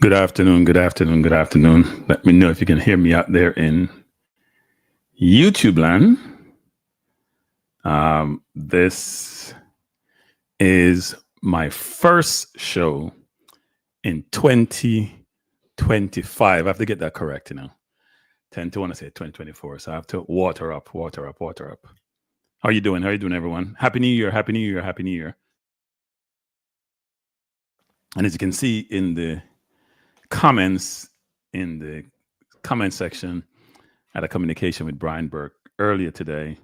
Good afternoon, good afternoon, good afternoon. Let me know if you can hear me out there in YouTube land. This is my first show in 2025. I have to get that correct, Tend to want to say 2024. So I have to water up. How are you doing? How are you doing, everyone? Happy New Year, Happy New Year, Happy New Year. And as you can see in the comments, in the comment section, I had a communication with Brian Burke earlier today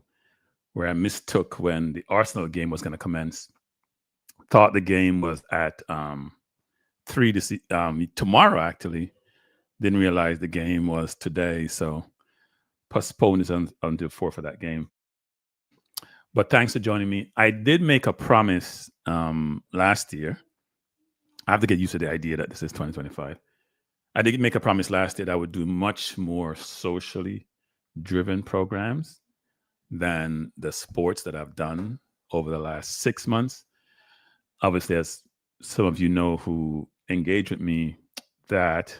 where I mistook when the Arsenal game was going to commence. Thought the game was at 3 tomorrow, actually. Didn't realize the game was today, so postponed it until 4 for that game. But thanks for joining me. I did make a promise last year. I have to get used to the idea that this is 2025. I did make a promise last year that I would do much more socially driven programs than the sports that I've done over the last 6 months. Obviously, as some of you know who engage with me, that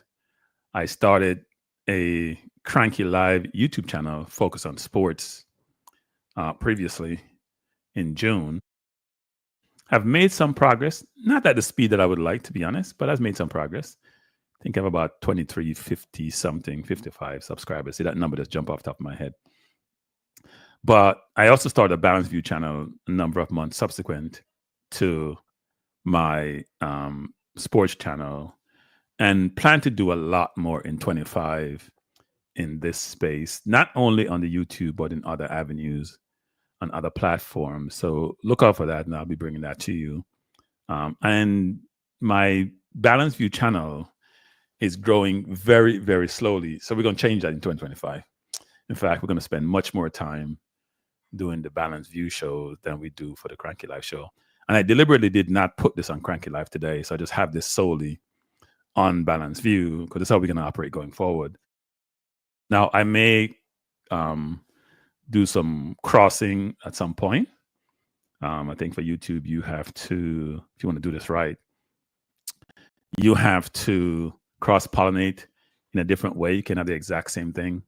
I started a Cranky Live YouTube channel focused on sports previously in June. I've made some progress, not at the speed that I would like, to be honest, but I've made some progress. I think I have about 23, 50 something, 55 subscribers. See, that number just jumped off the top of my head. But I also started a Balanced View channel a number of months subsequent to my sports channel, and plan to do a lot more in 25 in this space, not only on the YouTube, but in other avenues, on other platforms. So look out for that, and I'll be bringing that to you. And my Balanced View channel is growing very, very slowly. So we're going to change that in 2025. In fact, we're going to spend much more time doing the Balanced View shows than we do for the Cranky Life show. And I deliberately did not put this on Cranky Life today. So I just have this solely on Balanced View because that's how we're going to operate going forward. Now, I may do some crossing at some point. I think for YouTube, you have to, if you want to do this right, you have to cross-pollinate in a different way. You can have the exact same thing.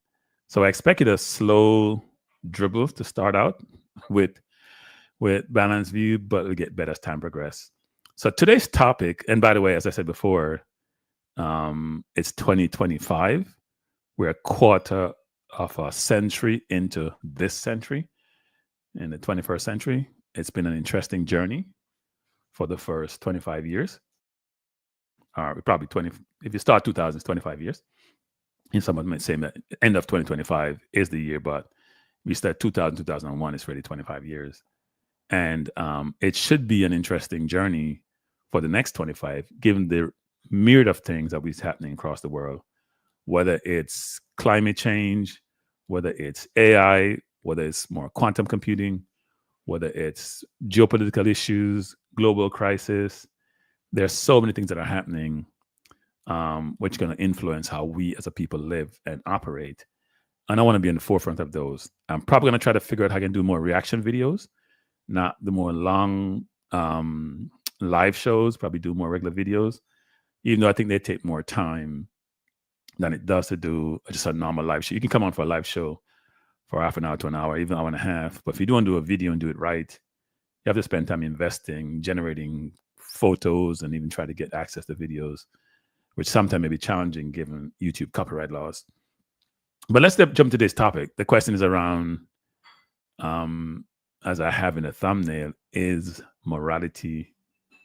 So I expected a slow dribble to start out with Balanced View, but it'll get better as time progresses. So today's topic, and by the way, as I said before, it's 2025. We're a quarter of a century into this century, in the 21st century. It's been an interesting journey for the first 25 years. Probably 20, if you start 2000, it's 25 years. And someone might say that end of 2025 is the year, but we start 2000, 2001, it's really 25 years. And it should be an interesting journey for the next 25, given the myriad of things that is happening across the world, whether it's climate change, whether it's AI, whether it's more quantum computing, whether it's geopolitical issues, global crisis. There's so many things that are happening, which are going to influence how we as a people live and operate. And I want to be in the forefront of those. I'm probably going to try to figure out how I can do more reaction videos, not the more long live shows, probably do more regular videos, even though I think they take more time than it does to do just a normal live show. You can come on for a live show for half an hour to an hour, even an hour and a half. But if you don't do a video and do it right, you have to spend time investing, generating photos, and even try to get access to videos, which sometimes may be challenging given YouTube copyright laws. But let's jump to this topic. The question is around, as I have in the thumbnail, is morality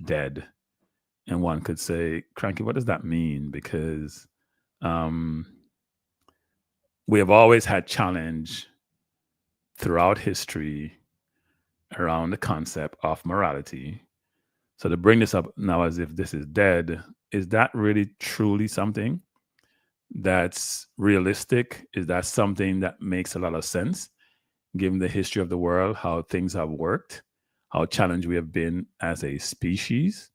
dead? And one could say, Cranky, what does that mean? Because we have always had challenge throughout history around the concept of morality. So to bring this up now as if this is dead, is that really truly something that's realistic? Is that something that makes a lot of sense, given the history of the world, how things have worked, how challenged we have been as a species?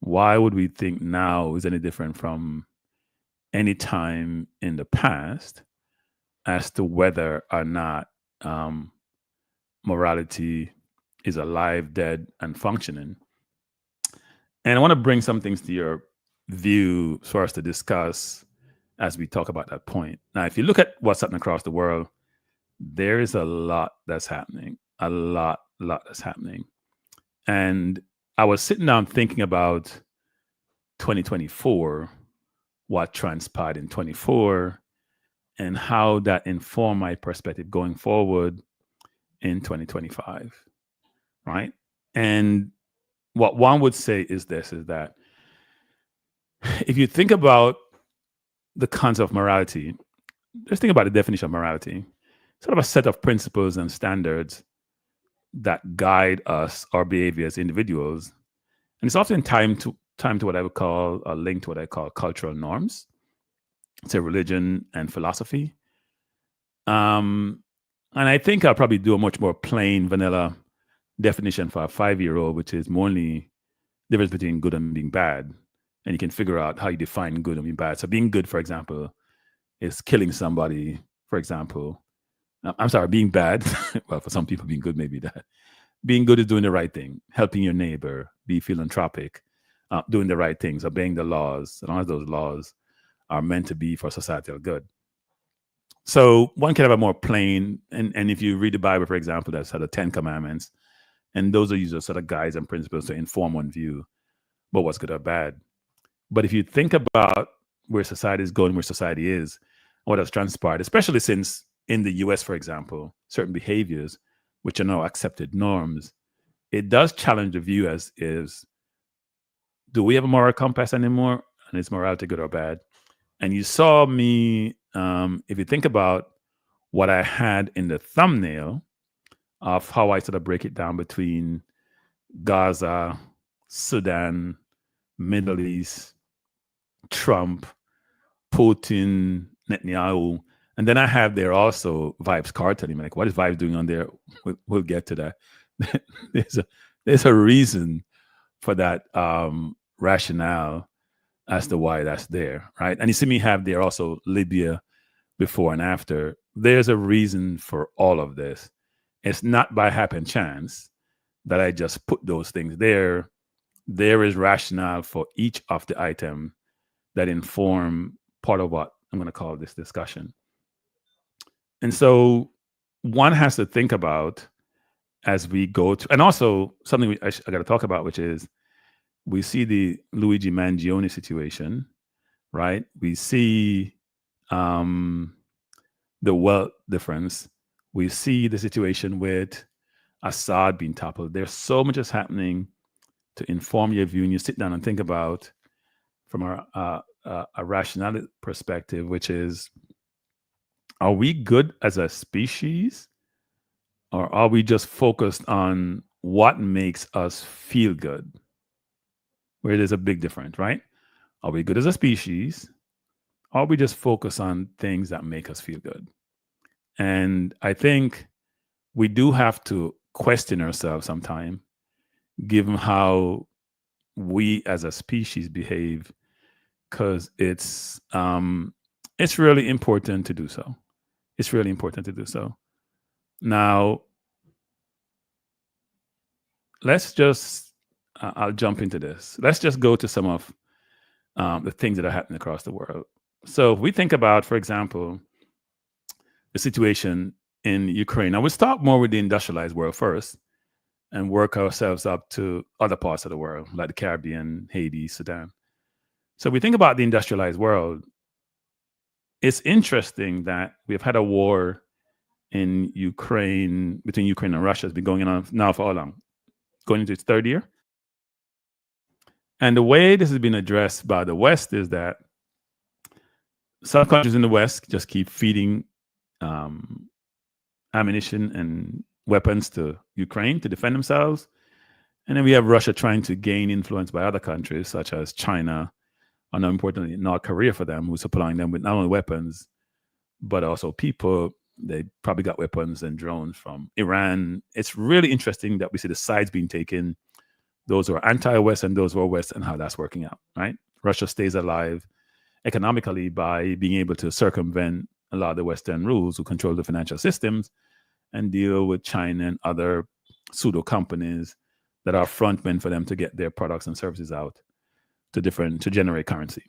Why would we think now is any different from any time in the past as to whether or not morality is alive, dead, and functioning? And I want to bring some things to your view for us to discuss as we talk about that point. Now, if you look at what's happening across the world, there is a lot that's happening, a lot that's happening. And I was sitting down thinking about 2024, what transpired in 24, and how that informed my perspective going forward in 2025, right? And what one would say is this, is that if you think about the concept of morality, just think about the definition of morality, sort of a set of principles and standards that guide us, our behavior as individuals. And it's often time to what I would call a link to what I call cultural norms, say religion and philosophy. And I think I'll probably do a much more plain vanilla definition for a 5-year-old, which is more only difference between good and being bad. And you can figure out how you define good and being bad. So being good, for example, is killing somebody, for example. I'm sorry, being bad. Well, for some people, being good may be that. Being good is doing the right thing, helping your neighbor, be philanthropic, doing the right things, obeying the laws, as long as those laws are meant to be for societal good. So one can have a more plain, and if you read the Bible, for example, that's the 10 Commandments, and those are used as sort of guides and principles to inform one view about what's good or bad. But if you think about where society is going, where society is, what has transpired, especially since in the US, for example, certain behaviors, which are now accepted norms, it does challenge the view as is, do we have a moral compass anymore? And is morality good or bad? And you saw me, if you think about what I had in the thumbnail of how I sort of break it down between Gaza, Sudan, Middle East, Trump, Putin, Netanyahu. And then I have there also Vibes cartelling. Like, what is Vibes doing on there? We'll get to that. there's a reason for that rationale as to why that's there, right? And you see me have there also Libya before and after. There's a reason for all of this. It's not by happen chance that I just put those things there. There is rationale for each of the item that inform part of what I'm going to call this discussion. And so one has to think about as we go to, and also something I got to talk about, which is we see the Luigi Mangione situation, right? We see the wealth difference. We see the situation with Assad being toppled. There's so much is happening to inform your view, and you sit down and think about from a rationality perspective, which is, are we good as a species, or are we just focused on what makes us feel good? Where there's a big difference, right? Are we good as a species? Or are we just focus on things that make us feel good? And I think we do have to question ourselves sometime, given how we as a species behave, because it's really important to do so. It's really important to do so. Now, let's just, I'll jump into this. Let's just go to some of the things that are happening across the world. So if we think about, for example, the situation in Ukraine. Now, we'll start more with the industrialized world first and work ourselves up to other parts of the world, like the Caribbean, Haiti, Sudan. So we think about the industrialized world. It's interesting that we've had a war in Ukraine, between Ukraine and Russia. It's been going on now for how long? Going into its third year. And the way this has been addressed by the West is that some countries in the West just keep feeding ammunition and weapons to Ukraine to defend themselves. And then we have Russia trying to gain influence by other countries, such as China, and importantly, North Korea for them, who's supplying them with not only weapons, but also people. They probably got weapons and drones from Iran. It's really interesting that we see the sides being taken, those who are anti-West and those who are West, and how that's working out, right? Russia stays alive economically by being able to circumvent a lot of the Western rules who control the financial systems and deal with China and other pseudo companies that are frontmen for them to get their products and services out. to generate currency.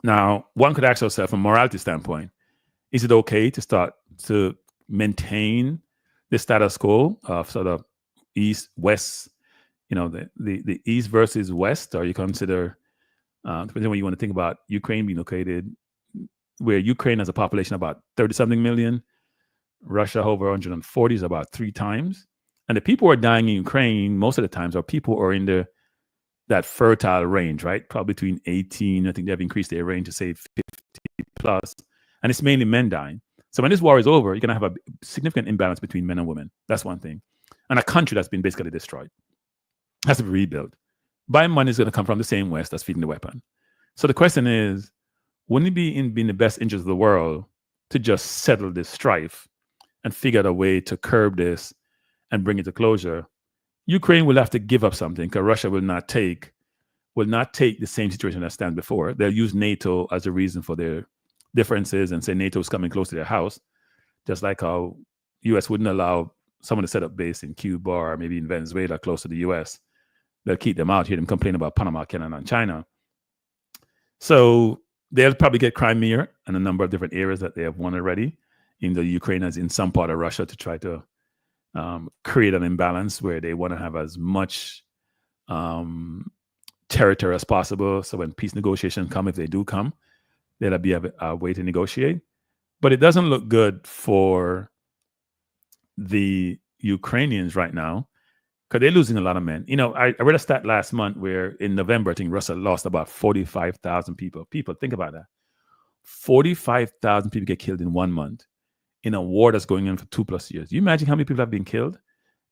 Now, one could ask yourself from a morality standpoint, is it okay to start to maintain the status quo of sort of east west, the east versus west, or you consider depending on what you want to think about Ukraine being located, where Ukraine has a population of about 30 something million, Russia over 140 is about 3 times. And the people who are dying in Ukraine most of the times are people who are in that fertile range, right? Probably between 18, I think they've increased their range to say 50 plus. And it's mainly men dying. So when this war is over, you're going to have a significant imbalance between men and women. That's one thing. And a country that's been basically destroyed has to be rebuilt. Buying money is going to come from the same West that's feeding the weapon. So the question is, wouldn't it be in the best interest of the world to just settle this strife and figure out a way to curb this and bring it to closure? Ukraine will have to give up something because Russia will not take the same situation that stands before. They'll use NATO as a reason for their differences and say NATO is coming close to their house, just like how U.S. wouldn't allow someone to set up base in Cuba or maybe in Venezuela close to the U.S. They'll keep them out, hear them complain about Panama, Canada, and China. So they'll probably get Crimea and a number of different areas that they have won already, in the Ukraine as in some part of Russia, to try to create an imbalance where they want to have as much territory as possible. So when peace negotiations come, if they do come, there'll be a way to negotiate. But it doesn't look good for the Ukrainians right now because they're losing a lot of men. I read a stat last month where in November, I think Russia lost about 45,000 people. People, think about that. 45,000 people get killed in 1 month in a war that's going on for 2+ years. You imagine how many people have been killed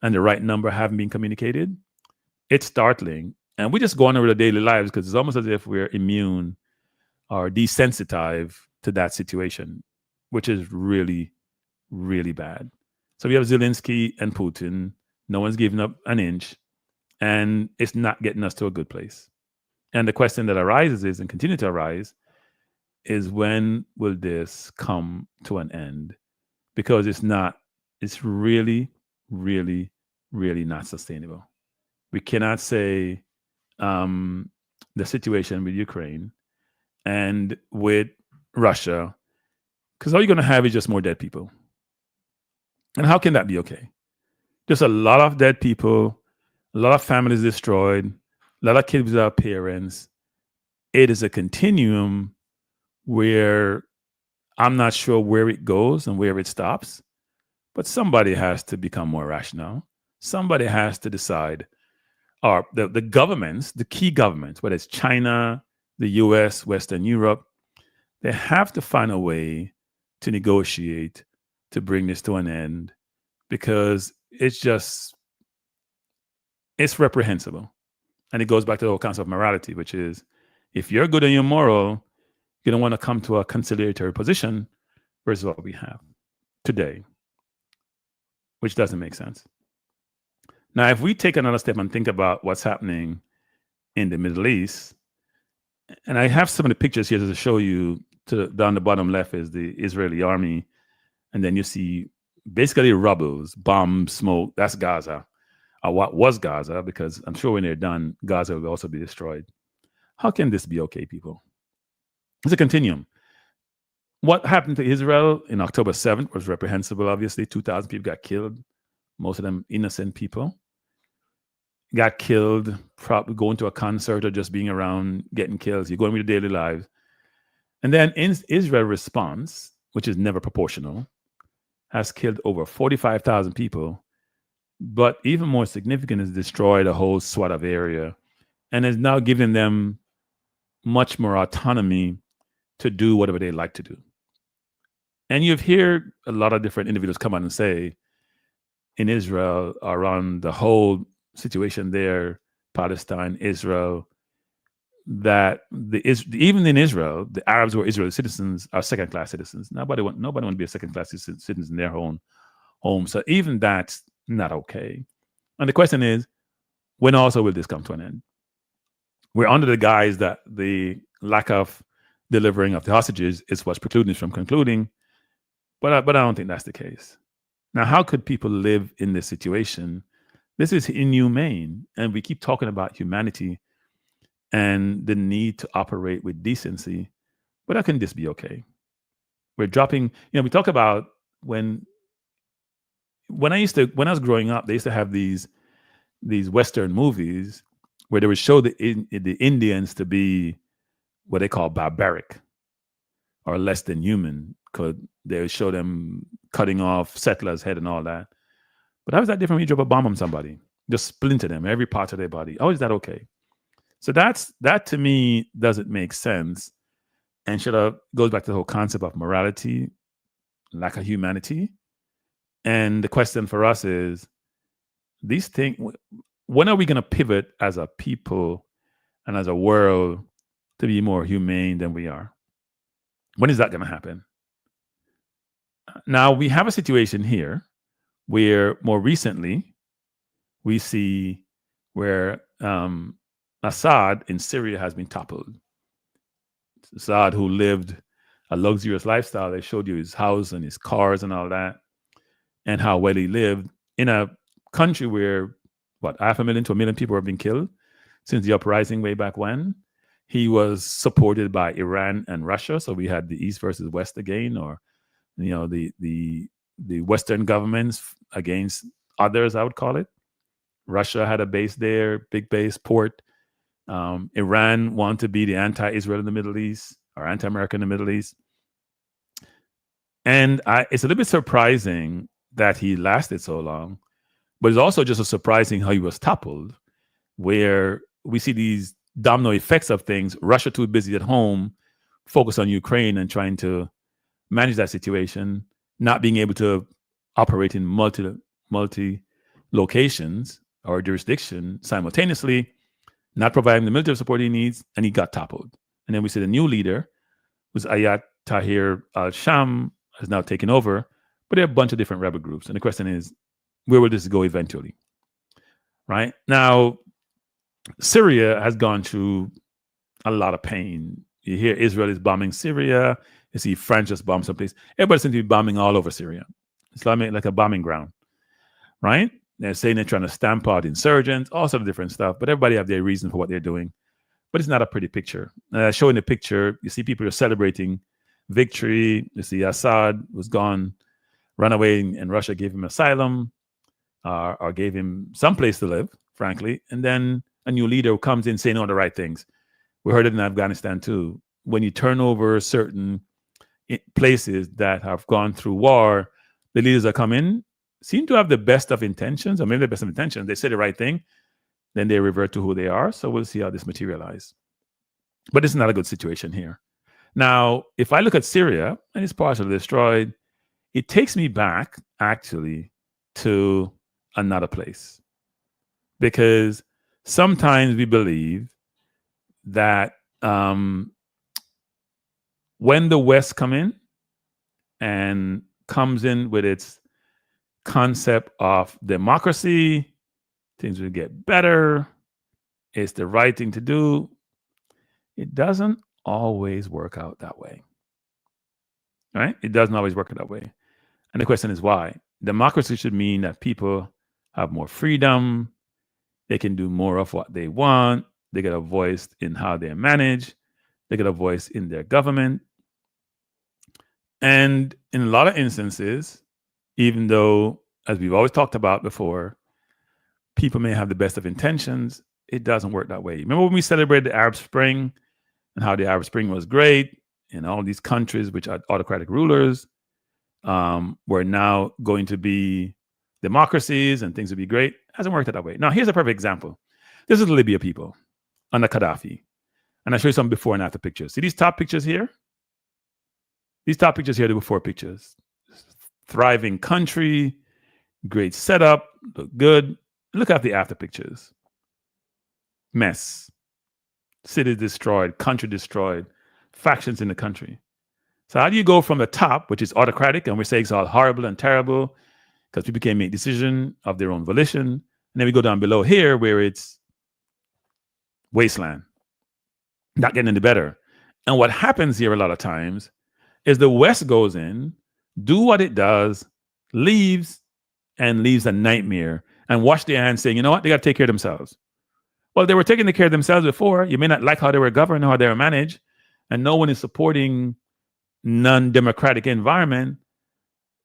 and the right number haven't been communicated? It's startling. And we just go on with our daily lives because it's almost as if we're immune or desensitized to that situation, which is really, really bad. So we have Zelensky and Putin. No one's giving up an inch, and it's not getting us to a good place. And the question that arises is, and continue to arise, is when will this come to an end? Because it's really, really, really not sustainable. We cannot say the situation with Ukraine and with Russia, because all you're going to have is just more dead people. And how can that be okay? Just a lot of dead people, a lot of families destroyed, a lot of kids without parents. It is a continuum where I'm not sure where it goes and where it stops, but somebody has to become more rational. Somebody has to decide, or the governments, the key governments, whether it's China, the US, Western Europe, they have to find a way to negotiate to bring this to an end, because it's reprehensible. And it goes back to the whole concept of morality, which is, if you're good and you're moral, you don't want to come to a conciliatory position versus what we have today, which doesn't make sense. Now, if we take another step and think about what's happening in the Middle East, and I have some of the pictures here to show you. Down the bottom left is the Israeli army, and then you see basically rubbles, bombs, smoke. That's Gaza, or what was Gaza, because I'm sure when they're done, Gaza will also be destroyed. How can this be okay, people? It's a continuum. What happened to Israel in October 7th was reprehensible, obviously. 2,000 people got killed, most of them innocent people. Got killed, probably going to a concert or just being around, getting killed. You're going with your daily lives. And then Israel's response, which is never proportional, has killed over 45,000 people. But even more significant, is destroyed a whole swath of area and is now giving them much more autonomy to do whatever they like to do. And you've heard a lot of different individuals come out and say in Israel, around the whole situation there, Palestine, Israel, that even in Israel, the Arabs who are Israeli citizens are second-class citizens. Nobody want to be a second-class citizen in their own home. So even that's not okay. And the question is, when also will this come to an end? We're under the guise that the lack of delivering of the hostages is what's precluding us from concluding, but I don't think that's the case. Now, how could people live in this situation? This is inhumane, and we keep talking about humanity. and the need to operate with decency. But how can this be okay? We're dropping, we talk about when when I was growing up, they used to have these Western movies where they would show the Indians to be what they call barbaric or less than human. Could they would show them cutting off settlers' head and all that? But how is that different when you drop a bomb on somebody? Just splinter them, every part of their body. How is that okay? So that to me doesn't make sense, and goes back to the whole concept of morality, lack of humanity. And the question for us is, these things, when are we going to pivot as a people and as a world to be more humane than we are? When is that going to happen? Now, we have a situation here where more recently we see where Assad in Syria has been toppled. Assad, who lived a luxurious lifestyle, they showed you his house and his cars and all that, and how well he lived in a country where, 500,000 to 1 million people have been killed since the uprising way back when. He was supported by Iran and Russia, so we had the East versus West again, or the Western governments against others, I would call it. Russia had a base there, big base, port. Iran wanted to be the anti-Israel in the Middle East or anti-America in the Middle East. And it's a little bit surprising that he lasted so long, but it's also just surprising how he was toppled, where we see these domino effects of things. Russia too busy at home, focused on Ukraine and trying to manage that situation, not being able to operate in multi locations or jurisdiction simultaneously, not providing the military support he needs, and he got toppled. And then we see the new leader, who's Ayat Tahrir al-Sham, has now taken over, but there are a bunch of different rebel groups. And the question is, where will this go eventually? Right? Now, Syria has gone through a lot of pain. You hear Israel is bombing Syria. You see France just bombed someplace. Everybody seems to be bombing all over Syria. It's like a bombing ground, right? They're saying they're trying to stamp out insurgents, all sort of different stuff, but everybody have their reason for what they're doing. But it's not a pretty picture. Showing the picture, you see people are celebrating victory. You see Assad was gone, run away, and Russia gave him asylum or gave him some place to live, frankly. And then a new leader who comes in saying all the right things. We heard it in Afghanistan too. When you turn over certain places that have gone through war, the leaders that come in seem to have the best of intentions, or maybe the best of intentions. They say the right thing, then they revert to who they are. So we'll see how this materializes. But it's not a good situation here. Now, if I look at Syria and it's partially destroyed, it takes me back actually to another place. Because sometimes we believe that when the West come in and comes in with its concept of democracy, things will get better. It's the right thing to do. It doesn't always work out that way. Right? It doesn't always work out that way. And the question is why? Democracy should mean that people have more freedom. They can do more of what they want. They get a voice in how they manage. They get a voice in their government. And in a lot of instances, even though, as we've always talked about before, people may have the best of intentions, it doesn't work that way. Remember when we celebrated the Arab Spring and how the Arab Spring was great in all these countries which are autocratic rulers were now going to be democracies and things would be great? It hasn't worked out that way. Now, here's a perfect example. This is the Libya people under Gaddafi. And I'll show you some before and after pictures. See these top pictures here? These top pictures here are the before pictures. Thriving country, great setup, look good. Look at the after pictures. Mess. City destroyed, country destroyed, factions in the country. So how do you go from the top, which is autocratic, and we say it's all horrible and terrible because people can't make decisions of their own volition, and then we go down below here where it's wasteland, not getting any better. And what happens here a lot of times is the West goes in, do what it does, leaves a nightmare, and wash their hands saying, you know what, they got to take care of themselves. Well, they were taking care of themselves before. You may not like how they were governed, how they were managed, and no one is supporting non-democratic environment.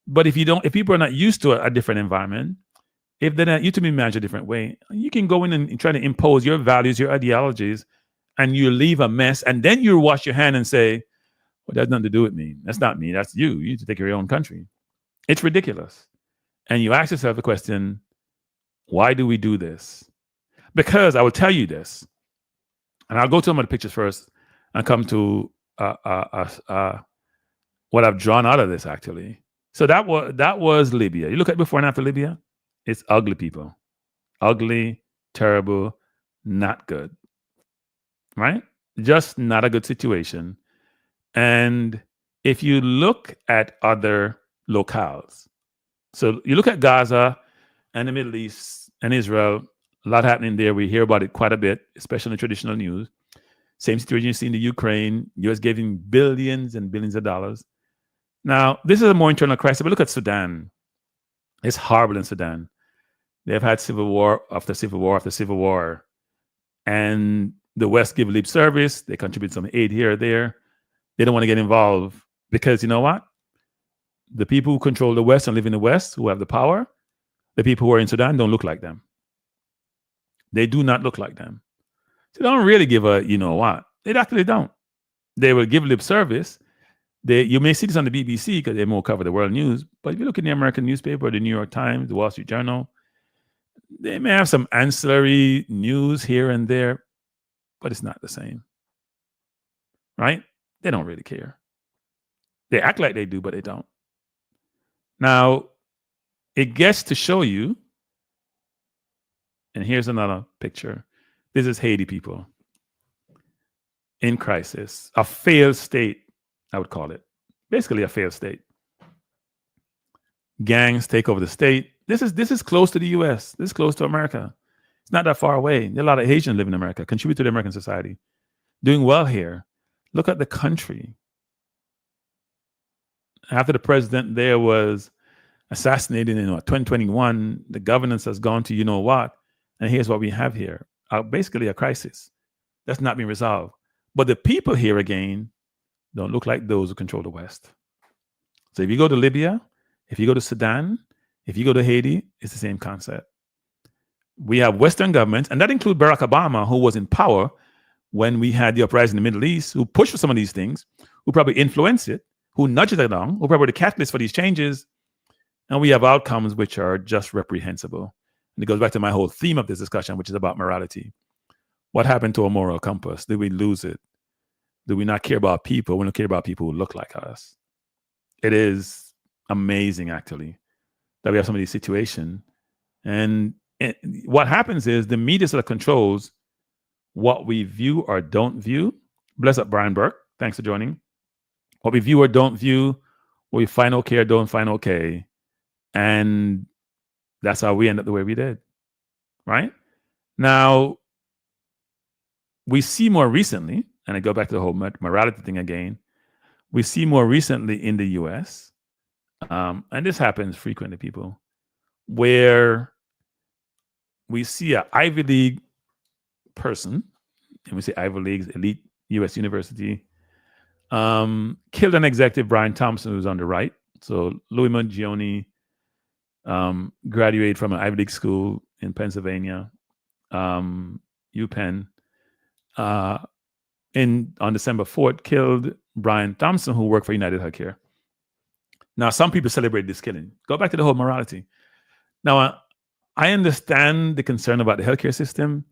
But if people are not used to a different environment, if they're not used to be managed a different way, you can go in and try to impose your values, your ideologies, and you leave a mess, and then you wash your hand and say, well, that has nothing to do with me. That's not me. That's you. You need to take care of your own country. It's ridiculous. And you ask yourself the question, why do we do this? Because I will tell you this, and I'll go to some of the pictures first and come to what I've drawn out of this, actually. So that was Libya. You look at before and after Libya, it's ugly people. Ugly, terrible, not good. Right? Just not a good situation. And if you look at other locales, so you look at Gaza and the Middle East and Israel, a lot happening there. We hear about it quite a bit, especially in the traditional news. Same situation you see in the Ukraine, US giving billions and billions of dollars. Now, this is a more internal crisis, but look at Sudan. It's horrible in Sudan. They've had civil war after civil war after civil war. And the West give lip service. They contribute some aid here or there. They don't want to get involved because you know what? The people who control the West and live in the West, who have the power, the people who are in Sudan don't look like them. They do not look like them. So they don't really give a, you know what? They actually don't. They will give lip service. You may see this on the BBC because they more cover the world news. But if you look in the American newspaper, the New York Times, the Wall Street Journal, they may have some ancillary news here and there, but it's not the same. Right? They don't really care. They act like they do, but they don't. Now, it gets to show you, and here's another picture. This is Haiti people in crisis, a failed state, I would call it. Basically a failed state. Gangs take over the state. This is close to the US. This is close to America. It's not that far away. There are a lot of Haitians living in America, contribute to the American society, doing well here. Look at the country. After the president there was assassinated in 2021, the governance has gone to you know what, and here's what we have here. Basically a crisis that's not been resolved. But the people here, again, don't look like those who control the West. So if you go to Libya, if you go to Sudan, if you go to Haiti, it's the same concept. We have Western governments, and that includes Barack Obama, who was in power when we had the uprising in the Middle East, who pushed for some of these things, who probably influenced it, who nudged it along, who probably were the catalyst for these changes. And we have outcomes which are just reprehensible. And it goes back to my whole theme of this discussion, which is about morality. What happened to our moral compass? Did we lose it? Do we not care about people? We don't care about people who look like us. It is amazing, actually, that we have some of these situations. And what happens is the media sort of controls what we view or don't view. Bless up, Brian Burke. Thanks for joining. What we view or don't view, what we find okay or don't find okay. And that's how we end up the way we did. Right? Now, we see more recently, and I go back to the whole morality thing again, we see more recently in the US, and this happens frequently, people, where we see an Ivy League person, and we say Ivy League's elite US university, killed an executive, Brian Thompson, who's on the right. So Louis Mangione graduated from an Ivy League school in Pennsylvania, UPenn, on December 4th, killed Brian Thompson, who worked for United Healthcare. Now, some people celebrate this killing. Go back to the whole morality. Now, I understand the concern about the healthcare system.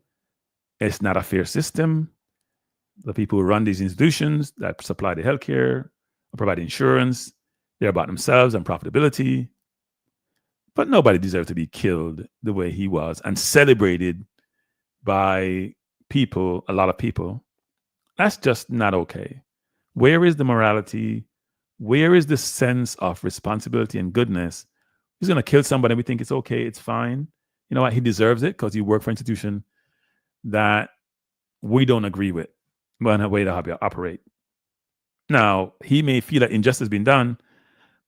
It's not a fair system. The people who run these institutions that supply the healthcare or provide insurance, they're about themselves and profitability. But nobody deserves to be killed the way he was and celebrated by people, a lot of people. That's just not okay. Where is the morality? Where is the sense of responsibility and goodness? He's going to kill somebody. We think it's okay. It's fine. You know what? He deserves it because he worked for an institution that we don't agree with, but in a way to operate. Now, he may feel that injustice has been done,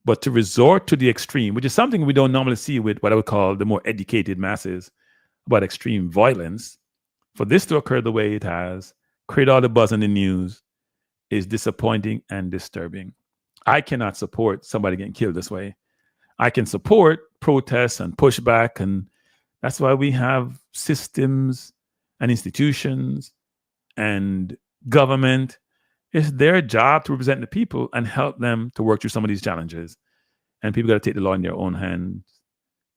but to resort to the extreme, which is something we don't normally see with what I would call the more educated masses about extreme violence, For this to occur the way it has, create all the buzz in the news, is disappointing and disturbing. I cannot support somebody getting killed this way. I can support protests and pushback, and that's why we have systems and institutions and government. It's their job to represent the people and help them to work through some of these challenges. And people got to take the law in their own hands.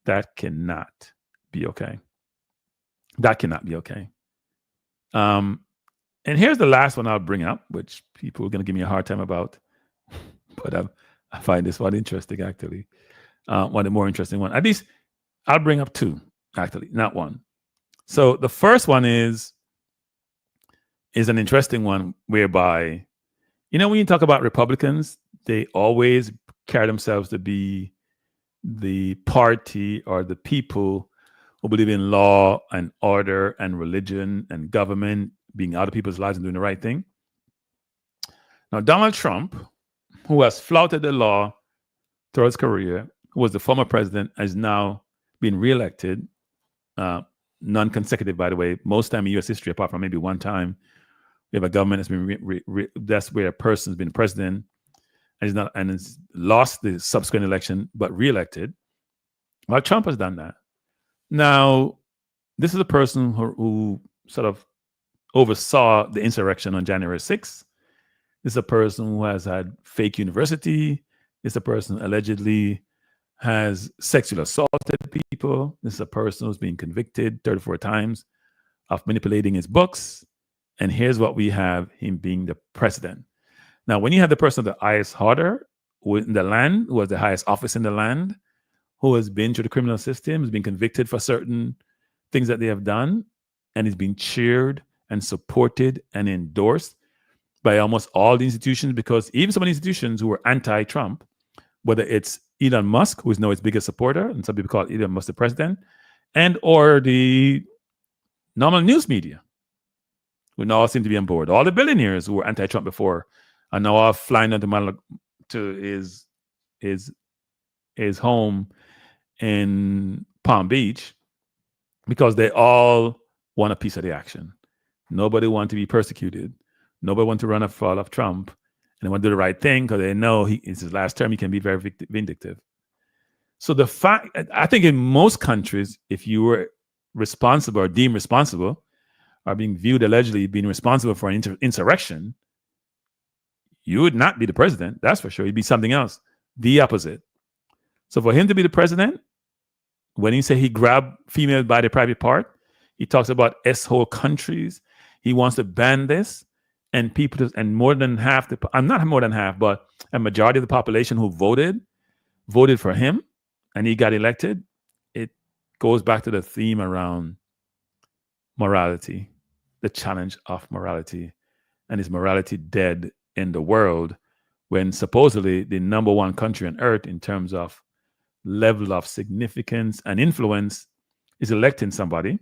That cannot be okay. That cannot be okay. And here's the last one I'll bring up, which people are going to give me a hard time about, but I find this one interesting, actually. One of the more interesting one. At least I'll bring up two, actually, not one. So the first one is an interesting one whereby, when you talk about Republicans, they always carry themselves to be the party or the people who believe in law and order and religion and government being out of people's lives and doing the right thing. Now, Donald Trump, who has flouted the law throughout his career, who was the former president, has now been reelected, non-consecutive, by the way. Most time in U.S. history, apart from maybe one time, we have a government that's been that's where a person's been president and has lost the subsequent election, but reelected. Well, Trump has done that. Now, this is a person who sort of oversaw the insurrection on January 6th. This is a person who has had fake university. This is a person who allegedly has sexually assaulted people. This is a person who's been convicted 34 times of manipulating his books. And here's what we have him being the president. Now, when you have the person of the highest order in the land, who has the highest office in the land, who has been through the criminal system, has been convicted for certain things that they have done, and is being cheered and supported and endorsed by almost all the institutions, because even some of the institutions who were anti-Trump, whether it's Elon Musk, who is now its biggest supporter, and some people call Elon Musk the president, and or the normal news media, who now seem to be on board. All the billionaires who were anti-Trump before are now all flying to his home in Palm Beach because they all want a piece of the action. Nobody wants to be persecuted. Nobody wants to run afoul of Trump. And they want to do the right thing because they know it's his last term. He can be very vindictive. So the fact, I think in most countries, if you were responsible or deemed responsible, or being viewed allegedly being responsible for an insurrection, you would not be the president. That's for sure. You'd be something else, the opposite. So for him to be the president, when he say he grabbed females by the private part, he talks about S-hole countries. He wants to ban this, and people, and more than half I'm not more than half, but a majority of the population who voted for him, and he got elected. It goes back to the theme around morality, the challenge of morality, and is morality dead in the world when supposedly the number one country on earth in terms of level of significance and influence is electing somebody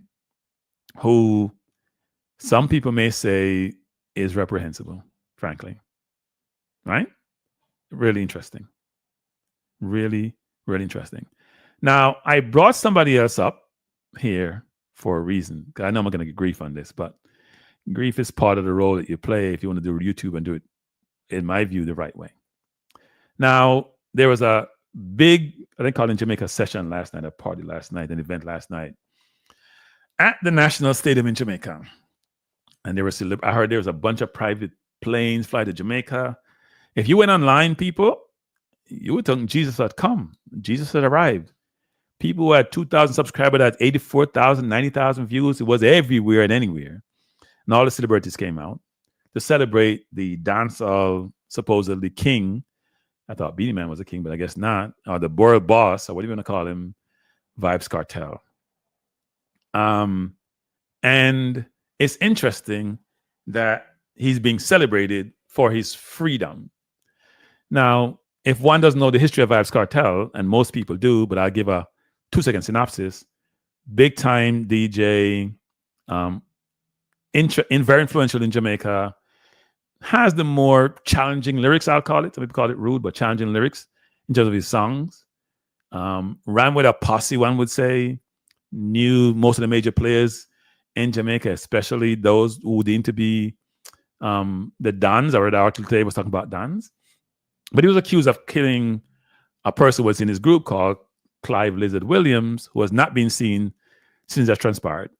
who some people may say is reprehensible, frankly. Right? Really interesting. Really, really interesting. Now, I brought somebody else up here for a reason, because I know I'm going to get grief on this, but grief is part of the role that you play if you want to do YouTube and do it, in my view, the right way. Now, there was a big, I think called in Jamaica, session last night, a party last night, an event last night at the National Stadium in Jamaica. And there was, I heard there was a bunch of private planes fly to Jamaica. If you went online, people, you would think Jesus had come. Jesus had arrived. People who had 2,000 subscribers, had 84,000, 90,000 views. It was everywhere and anywhere. And all the celebrities came out to celebrate the dancehall, supposedly king. I thought Beanie Man was a king, but I guess not. Or the world boss, or what do you want to call him? Vybz Kartel. And it's interesting that he's being celebrated for his freedom. Now, if one doesn't know the history of Vybz Kartel, and most people do, but I'll give a 2-second synopsis. Big time DJ, very influential in Jamaica, has the more challenging lyrics, I'll call it. Some people call it rude, but challenging lyrics in terms of his songs. Ran with a posse, one would say. Knew most of the major players in Jamaica, especially those who deemed to be the Dons. I read an article today was talking about Dons. But he was accused of killing a person who was in his group called Clive Lizard Williams, who has not been seen since that transpired.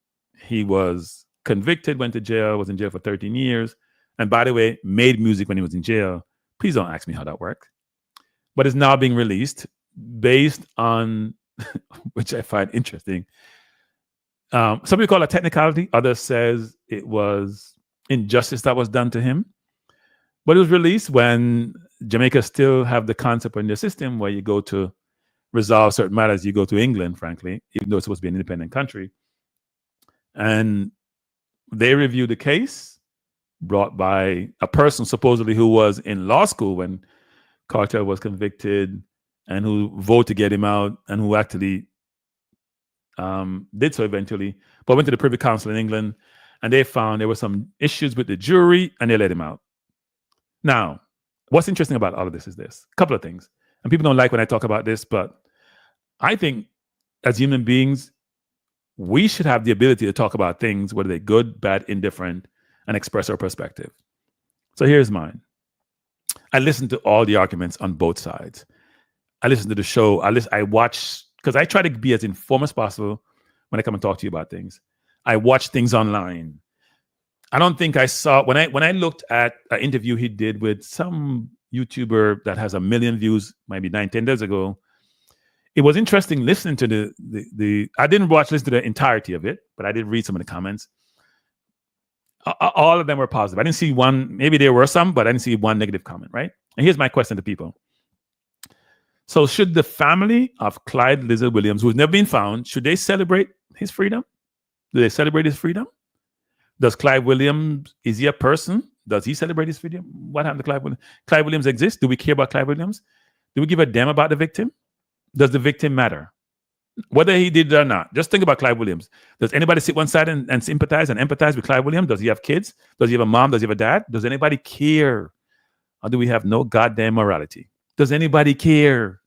He was convicted, went to jail, was in jail for 13 years. And by the way, made music when he was in jail. Please don't ask me how that worked. But it's now being released based on, which I find interesting. Some people call it technicality. Others says it was injustice that was done to him. But it was released when Jamaica still have the concept in their system where you go to resolve certain matters. You go to England, frankly, even though it's supposed to be an independent country. And they reviewed the case brought by a person supposedly who was in law school when Cartel was convicted and who voted to get him out and who actually did so eventually, but went to the Privy Council in England and they found there were some issues with the jury and they let him out. Now, what's interesting about all of this is this. A couple of things. And people don't like when I talk about this, but I think as human beings, we should have the ability to talk about things, whether they're good, bad, indifferent, and express our perspective. So here's mine. I listen to all the arguments on both sides. I listen to the show. I watch, because I try to be as informed as possible when I come and talk to you about things. I watch things online. I don't think I saw, when I looked at an interview he did with some YouTuber that has 1 million views, maybe 9-10 days ago, it was interesting listening to the I didn't listen to the entirety of it, but I did read some of the comments. All of them were positive. I didn't see one, maybe there were some, but I didn't see one negative comment, right? And here's my question to people. So should the family of Clyde Lizard Williams, who's never been found, should they celebrate his freedom? Do they celebrate his freedom? Does Clyde Williams, is he a person? Does he celebrate his freedom? What happened to Clyde Williams? Clyde Williams exists. Do we care about Clyde Williams? Do we give a damn about the victim? Does the victim matter? Whether he did it or not. Just think about Clyde Williams. Does anybody sit one side and sympathize and empathize with Clyde Williams? Does he have kids? Does he have a mom? Does he have a dad? Does anybody care? Or do we have no goddamn morality? Does anybody care?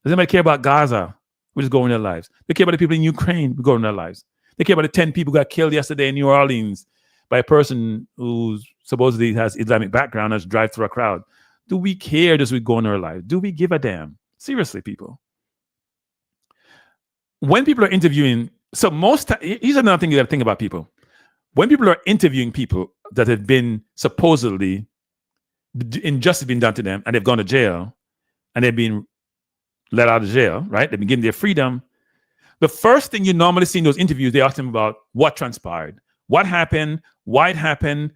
Does anybody care about Gaza? We just go in their lives. They care about the people in Ukraine. We go in their lives. They care about the 10 people who got killed yesterday in New Orleans by a person who supposedly has Islamic background and drive through a crowd. Do we care? Does we go in our lives? Do we give a damn? Seriously, people. When people are interviewing, so here's another thing you got to think about people. When people are interviewing people that have been supposedly injustice been done to them and they've gone to jail and they've been let out of jail, right? They've been given their freedom. The first thing you normally see in those interviews, they ask them about what transpired, what happened, why it happened,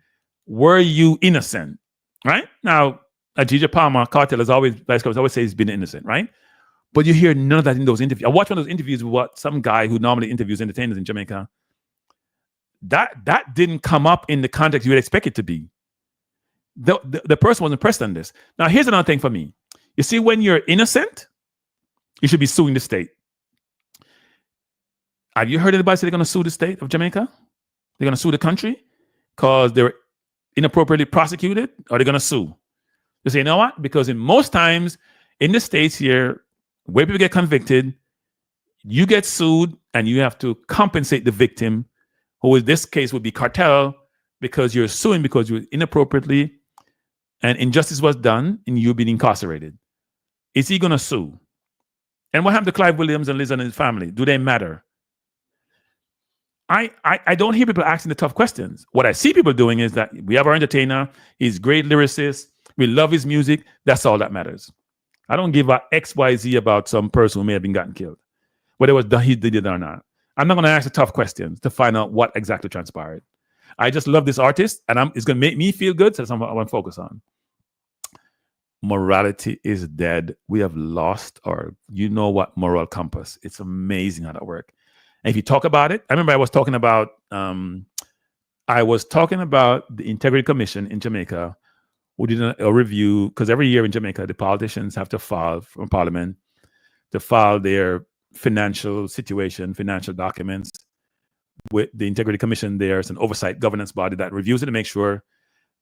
were you innocent, right? Now, Ajija Palmer, Cartel, always say he's been innocent, right? But you hear none of that in those interviews. I watched one of those interviews with some guy who normally interviews entertainers in Jamaica. That didn't come up in the context you would expect it to be. The person wasn't pressed on this. Now, here's another thing for me. You see, when you're innocent, you should be suing the state. Have you heard anybody say they're going to sue the state of Jamaica? They're going to sue the country because they're inappropriately prosecuted, or they're going to sue? They say, you know what? Because in most times in the states here, where people get convicted, you get sued and you have to compensate the victim, who in this case would be Cartel, because you're suing because you inappropriately and injustice was done and you've been incarcerated. Is he going to sue? And what happened to Clive Williams and Liz and his family? Do they matter? I don't hear people asking the tough questions. What I see people doing is that we have our entertainer, he's a great lyricist, we love his music, that's all that matters. I don't give a XYZ about some person who may have been gotten killed, whether it was he did it or not. I'm not going to ask the tough questions to find out what exactly transpired. I just love this artist, and it's going to make me feel good, so that's what I want to focus on. Morality is dead. We have lost our, moral compass. It's amazing how that works. And if you talk about it, I remember I was talking about the Integrity Commission in Jamaica, who did a review, because every year in Jamaica, the politicians have to file from Parliament to file their financial situation, financial documents with the Integrity Commission. There's an oversight governance body that reviews it to make sure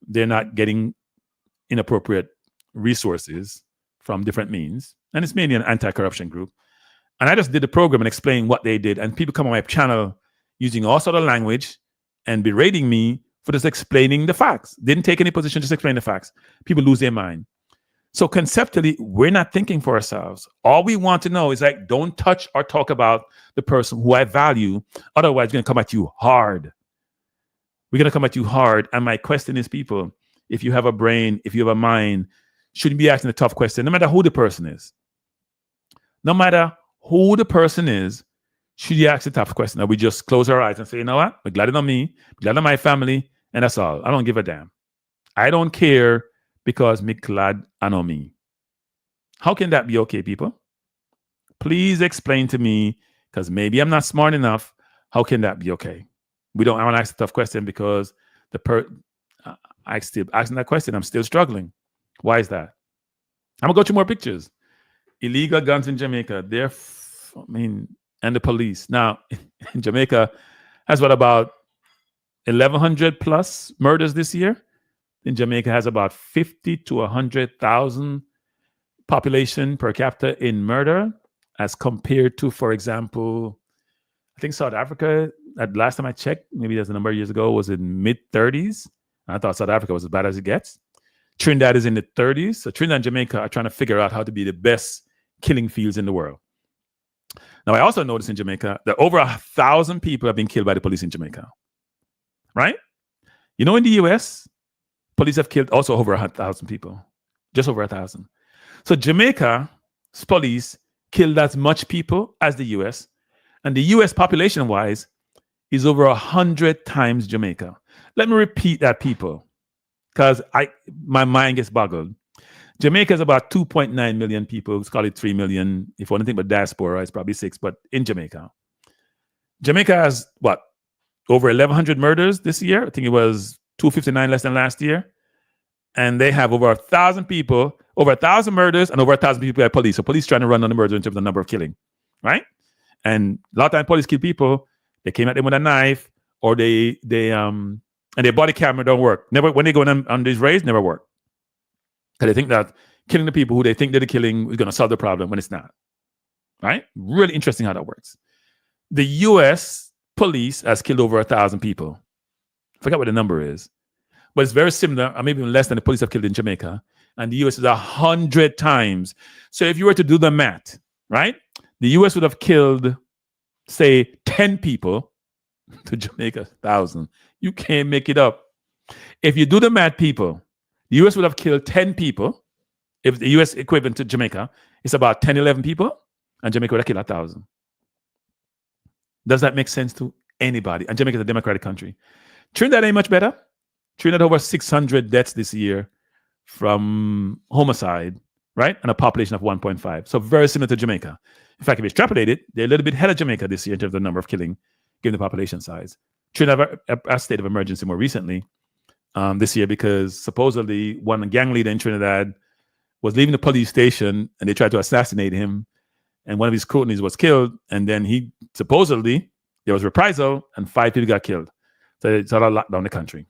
they're not getting inappropriate resources from different means. And it's mainly an anti-corruption group. And I just did the program and explained what they did. And people come on my channel using all sort of language and berating me for just explaining the facts. Didn't take any position, just explain the facts. People lose their mind. So conceptually, we're not thinking for ourselves. All we want to know is like, don't touch or talk about the person who I value. Otherwise, we're going to come at you hard. We're going to come at you hard. And my question is, people, if you have a brain, if you have a mind, shouldn't be asking a tough question, no matter who the person is. No matter who the person is, should you ask a tough question? Or we just close our eyes and say, you know what? We're glad it's on me, glad on my family, and that's all. I don't give a damn. I don't care because me glad and on me. How can that be okay, people? Please explain to me, because maybe I'm not smart enough. How can that be okay? I want to ask a tough question because I still asking that question. I'm still struggling. Why is that? I'm gonna go through more pictures. Illegal guns in Jamaica. And the police. Now, in Jamaica has what, about 1,100 plus murders this year? In Jamaica has about 50 to 100,000 population per capita in murder, as compared to, for example, I think South Africa, at last time I checked, maybe that's a number of years ago, was in mid-30s. I thought South Africa was as bad as it gets. Trinidad is in the 30s. So Trinidad and Jamaica are trying to figure out how to be the best killing fields in the world. Now, I also noticed in Jamaica that over 1,000 people have been killed by the police in Jamaica. Right? You know, in the US, police have killed also over 1,000 people. Just over 1,000. So Jamaica's police killed as much people as the US. And the US, population-wise, is over 100 times Jamaica. Let me repeat that, people, because my mind gets boggled. Jamaica is about 2.9 million people. Let's call it 3 million. If you want to think about diaspora, it's probably 6, but in Jamaica. Jamaica has, what, over 1,100 murders this year? I think it was 259 less than last year. And they have over 1,000 people, over 1,000 murders, and over 1,000 people by police. So police trying to run on the murder in terms of the number of killing, right? And a lot of times police kill people, they came at them with a knife, or and their body camera don't work. Never, when they go on these raids, never work. Because they think that killing the people who they think they're killing is going to solve the problem when it's not. Right? Really interesting how that works. The US police has killed over 1,000 people. I forgot what the number is. But it's very similar, or maybe even less than the police have killed in Jamaica. And the US is 100 times. So if you were to do the math, right? The US would have killed, say, 10 people to Jamaica's 1,000. You can't make it up. If you do the math, people, the US would have killed 10 people. If the US equivalent to Jamaica, it's about 10, 11 people, and Jamaica would have killed 1,000. Does that make sense to anybody? And Jamaica is a democratic country. Trinidad ain't much better. Trinidad over 600 deaths this year from homicide, right? And a population of 1.5. So very similar to Jamaica. In fact, if you extrapolate it, they're a little bit ahead of Jamaica this year in terms of the number of killing, given the population size. Trinidad have a state of emergency more recently this year because supposedly one gang leader in Trinidad was leaving the police station and they tried to assassinate him. And one of his cronies was killed. And then supposedly, there was reprisal and 5 people got killed. So it's all locked down the country.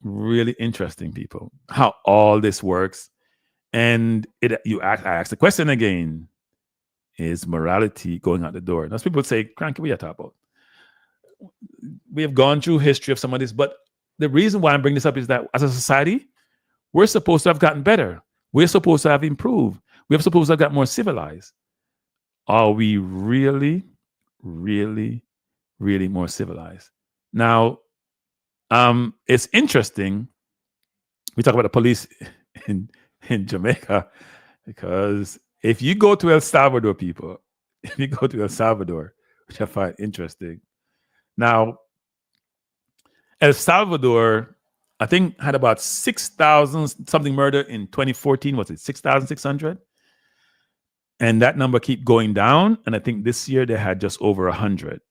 Really interesting, people, how all this works. And I ask the question again, is morality going out the door? Now, people say, Cranky, what are you talking about? We have gone through history of some of this, but the reason why I'm bringing this up is that as a society, we're supposed to have gotten better. We're supposed to have improved. We're supposed to have got more civilized. Are we really, really, really more civilized? Now, it's interesting. We talk about the police in Jamaica, because if you go to El Salvador, people, which I find interesting. Now, El Salvador, I think, had about 6,000 something murder in 2014. Was it 6,600? And that number keep going down. And I think this year they had just over 100.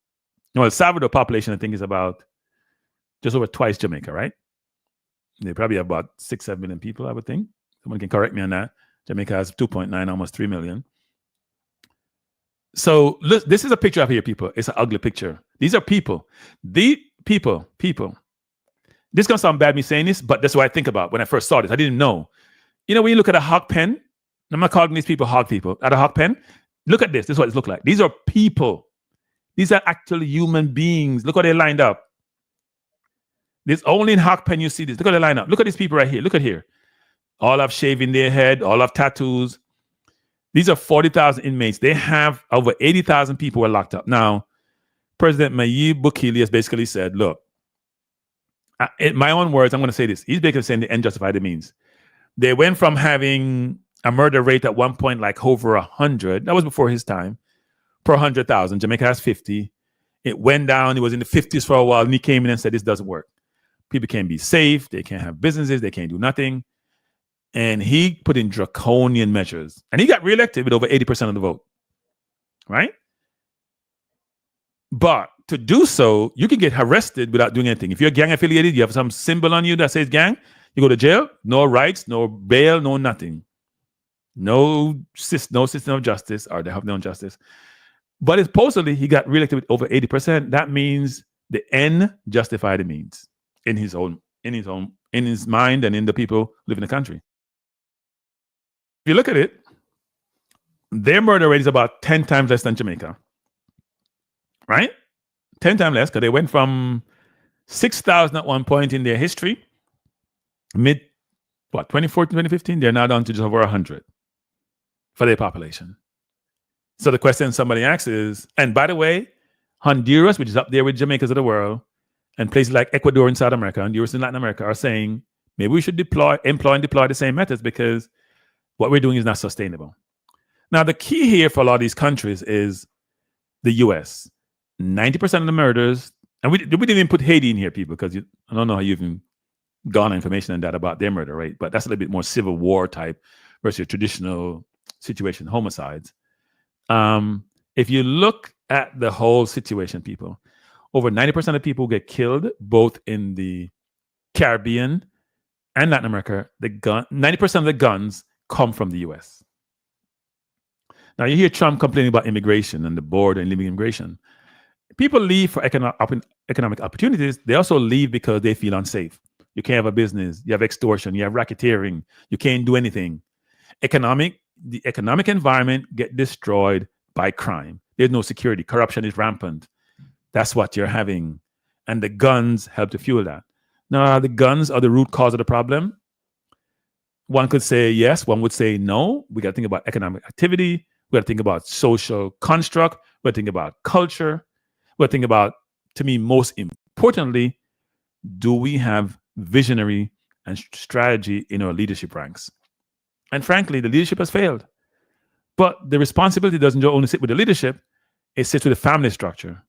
Now, El Salvador population, I think, is about just over twice Jamaica, right? They probably have about 6-7 million people, I would think. Someone can correct me on that. Jamaica has 2.9, almost 3 million. So look, this is a picture up here, people. It's an ugly picture. These are people. The people. This is going to sound bad, me saying this, but that's what I think about when I first saw this. I didn't know. You know, when you look at a hog pen, I'm not calling these people hog people. At a hog pen, look at this. This is what it looks like. These are people. These are actually human beings. Look how they lined up. This only in Hockpen you see this. Look how they line up. Look at these people right here. Look at here. All have shaving their head. All have tattoos. These are 40,000 inmates. They have over 80,000 people were locked up. Now, President Nayib Bukele has basically said, look, in my own words, I'm going to say this. He's basically saying the end justified the means. They went from having a murder rate at one point like over 100. That was before his time. Per 100,000. Jamaica has 50. It went down. It was in the 50s for a while. And he came in and said, this doesn't work. People can't be safe. They can't have businesses. They can't do nothing. And he put in draconian measures. And he got reelected with over 80% of the vote. Right? But to do so, you can get arrested without doing anything. If you're gang affiliated, you have some symbol on you that says gang, you go to jail, no rights, no bail, no nothing. No system of justice, or they have no justice. But supposedly he got reelected with over 80%. That means the end justified the means in his mind and in the people who live in the country. If you look at it, their murder rate is about 10 times less than Jamaica. Right? 10 times less, because they went from 6,000 at one point in their history, 2014, 2015, they're now down to just over 100 for their population. So the question somebody asks is, and by the way, Honduras, which is up there with Jamaica's of the world, and places like Ecuador in South America, Honduras in Latin America, are saying, maybe we should employ and deploy the same methods because what we're doing is not sustainable. Now, the key here for a lot of these countries is the U.S. 90% of the murders, and we didn't even put Haiti in here, people, because I don't know how you even garner information on that about their murder rate, but that's a little bit more civil war type versus your traditional situation, homicides. If you look at the whole situation, people, over 90% of people get killed, both in the Caribbean and Latin America. 90% of the guns come from the U.S. Now, you hear Trump complaining about immigration and the border and illegal immigration. People leave for economic opportunities. They also leave because they feel unsafe. You can't have a business. You have extortion. You have racketeering. You can't do anything. The economic environment get destroyed by crime. There's no security. Corruption is rampant. That's what you're having. And the guns help to fuel that. Now, the guns are the root cause of the problem. One could say yes. One would say no. We got to think about economic activity. We got to think about social construct. We got to think about culture. We got to think about, to me, most importantly, do we have visionary and strategy in our leadership ranks? And frankly, the leadership has failed. But the responsibility doesn't only sit with the leadership, it sits with the family structure.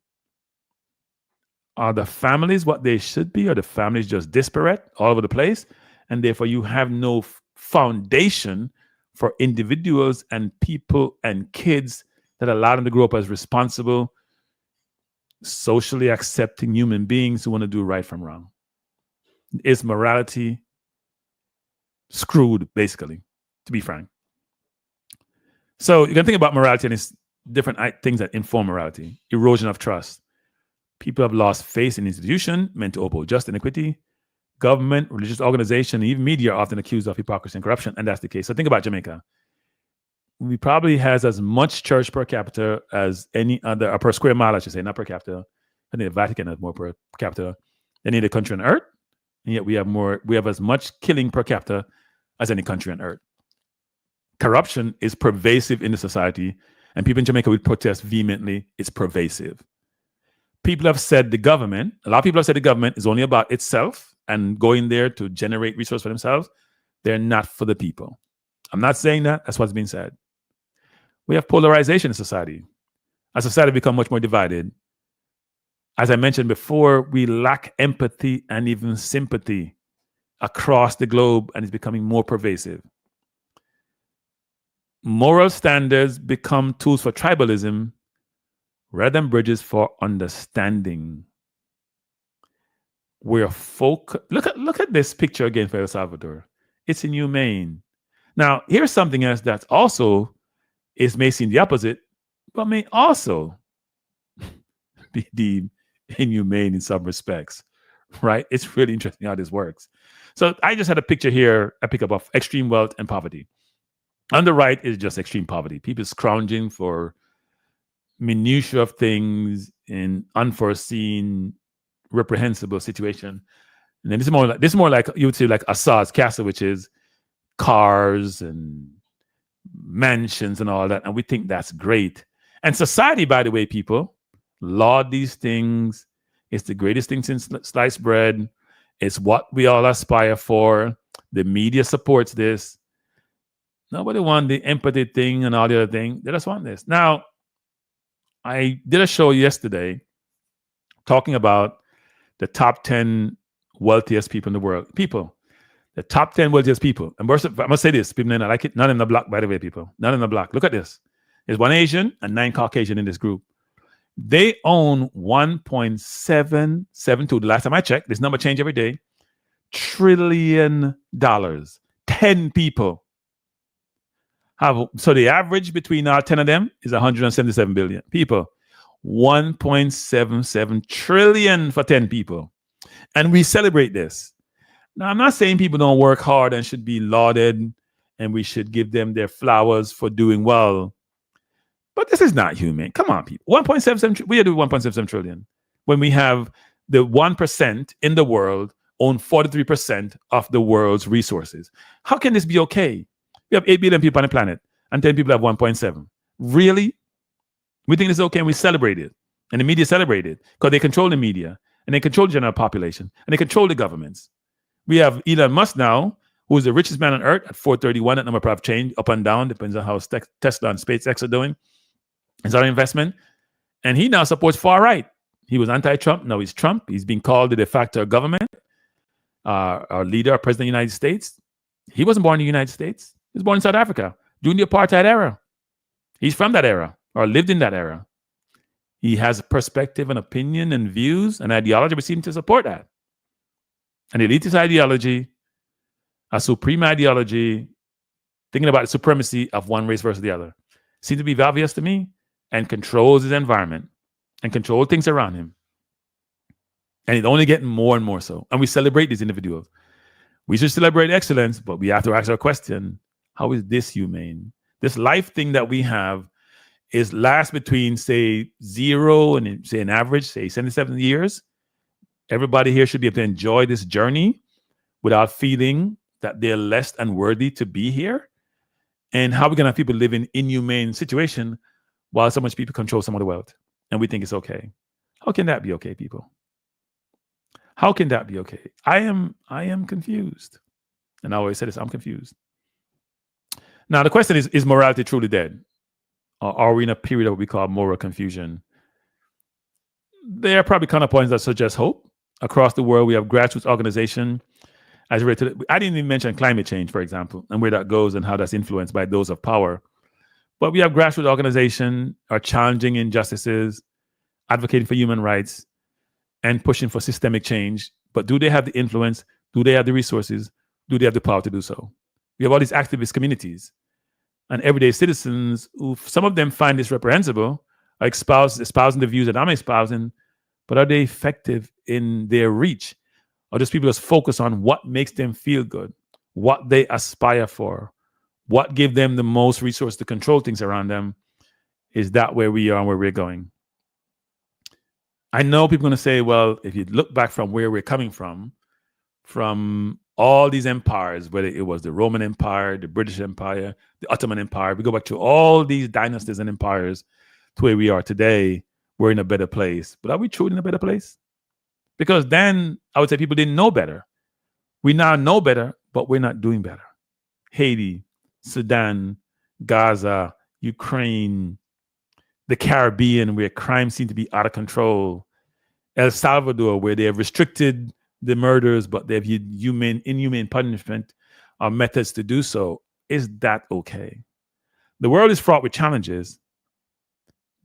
Are the families what they should be? Are the families just disparate all over the place? And therefore you have no foundation for individuals and people and kids that allow them to grow up as responsible, socially accepting human beings who want to do right from wrong. Is morality screwed, basically, to be frank? So you can think about morality and its different things that inform morality. Erosion of trust. People have lost faith in institutions meant to uphold justice and equity. Government, religious organization, and even media are often accused of hypocrisy and corruption, and that's the case. So think about Jamaica. We probably has as much church per capita as any other, or per square mile, I should say, not per capita. I think the Vatican has more per capita than any other country on earth, and yet we have as much killing per capita as any country on earth. Corruption is pervasive in the society, and people in Jamaica would protest vehemently. It's pervasive. People have said a lot of people have said the government is only about itself and going there to generate resources for themselves. They're not for the people. I'm not saying that. That's what's being said. We have polarization in society. As society become much more divided, as I mentioned before, we lack empathy and even sympathy across the globe, and it's becoming more pervasive. Moral standards become tools for tribalism rather than bridges for understanding. Look at this picture again for El Salvador. It's inhumane. Now, here's something else that also may seem the opposite, but may also be deemed inhumane in some respects, right? It's really interesting how this works. So I just had a picture here, I pick up of extreme wealth and poverty. On the right is just extreme poverty. People scrounging for minutiae of things, in unforeseen, reprehensible situation. And then this is more like you would say like Assad's castle, which is cars and mansions and all that, and we think that's great. And society, by the way, people laud these things. It's the greatest thing since sliced bread. It's what we all aspire for. The media supports this. Nobody wants the empathy thing and all the other thing. They just want this. Now, I did a show yesterday talking about the top 10 wealthiest people in the world. People, the top 10 wealthiest people. And first, I must say this, people not like it. None in the block, by the way, people. None in the block. Look at this. There's one Asian and 9 Caucasian in this group. They own 1.772. The last time I checked, this number change every day. $1 trillion. 10 people have. So the average between our 10 of them is 177 billion people. 1.77 trillion for 10 people. And we celebrate this. Now, I'm not saying people don't work hard and should be lauded and we should give them their flowers for doing well. But this is not human. Come on, people. 1.77, we do 1.77 trillion. When we have the 1% in the world own 43% of the world's resources. How can this be okay? We have 8 billion people on the planet and 10 people have 1.7. Really? We think this is okay and we celebrate it. And the media celebrate it because they control the media and they control the general population and they control the governments. We have Elon Musk now, who is the richest man on earth at 431. That number probably change up and down, depends on how Tesla and SpaceX are doing. It's our investment. And he now supports far right. He was anti-Trump. Now he's Trump. He's being called the de facto government. Our leader, our president of the United States. He wasn't born in the United States. He was born in South Africa during the apartheid era. He's from that era or lived in that era. He has a perspective and opinion and views and ideology. We seem to support that. An elitist ideology, a supreme ideology, thinking about the supremacy of one race versus the other. Seems to be obvious to me and controls his environment and control things around him. And it's only getting more and more so. And we celebrate these individuals. We should celebrate excellence, but we have to ask our question, how is this humane? This life thing that we have is lasts between, say, 0 and, say, an average, say, 77 years. Everybody here should be able to enjoy this journey without feeling that they're less than worthy to be here. And how are we going to have people live in inhumane situation while so much people control some of the wealth? And we think it's okay. How can that be okay, people? How can that be okay? I am confused. And I always say this, I'm confused. Now, the question is morality truly dead? Or are we in a period of what we call moral confusion? There are probably counterpoints that suggest hope. Across the world, we have grassroots organization. I didn't even mention climate change, for example, and where that goes and how that's influenced by those of power. But we have grassroots organization are challenging injustices, advocating for human rights, and pushing for systemic change. But do they have the influence? Do they have the resources? Do they have the power to do so? We have all these activist communities and everyday citizens who, some of them find this reprehensible, are espousing the views that I'm espousing, but are they effective in their reach? Or just people just focus on what makes them feel good, what they aspire for, what give them the most resource to control things around them? Is that where we are and where we're going? I know people are going to say, well, if you look back from where we're coming from all these empires, whether it was the Roman Empire, the British Empire, the Ottoman Empire, we go back to all these dynasties and empires to where we are today, we're in a better place. But are we truly in a better place? Because then I would say people didn't know better. We now know better, but we're not doing better. Haiti, Sudan, Gaza, Ukraine, the Caribbean, where crime seems to be out of control. El Salvador, where they have restricted the murders, but they have inhumane punishment or methods to do so. Is that okay? The world is fraught with challenges,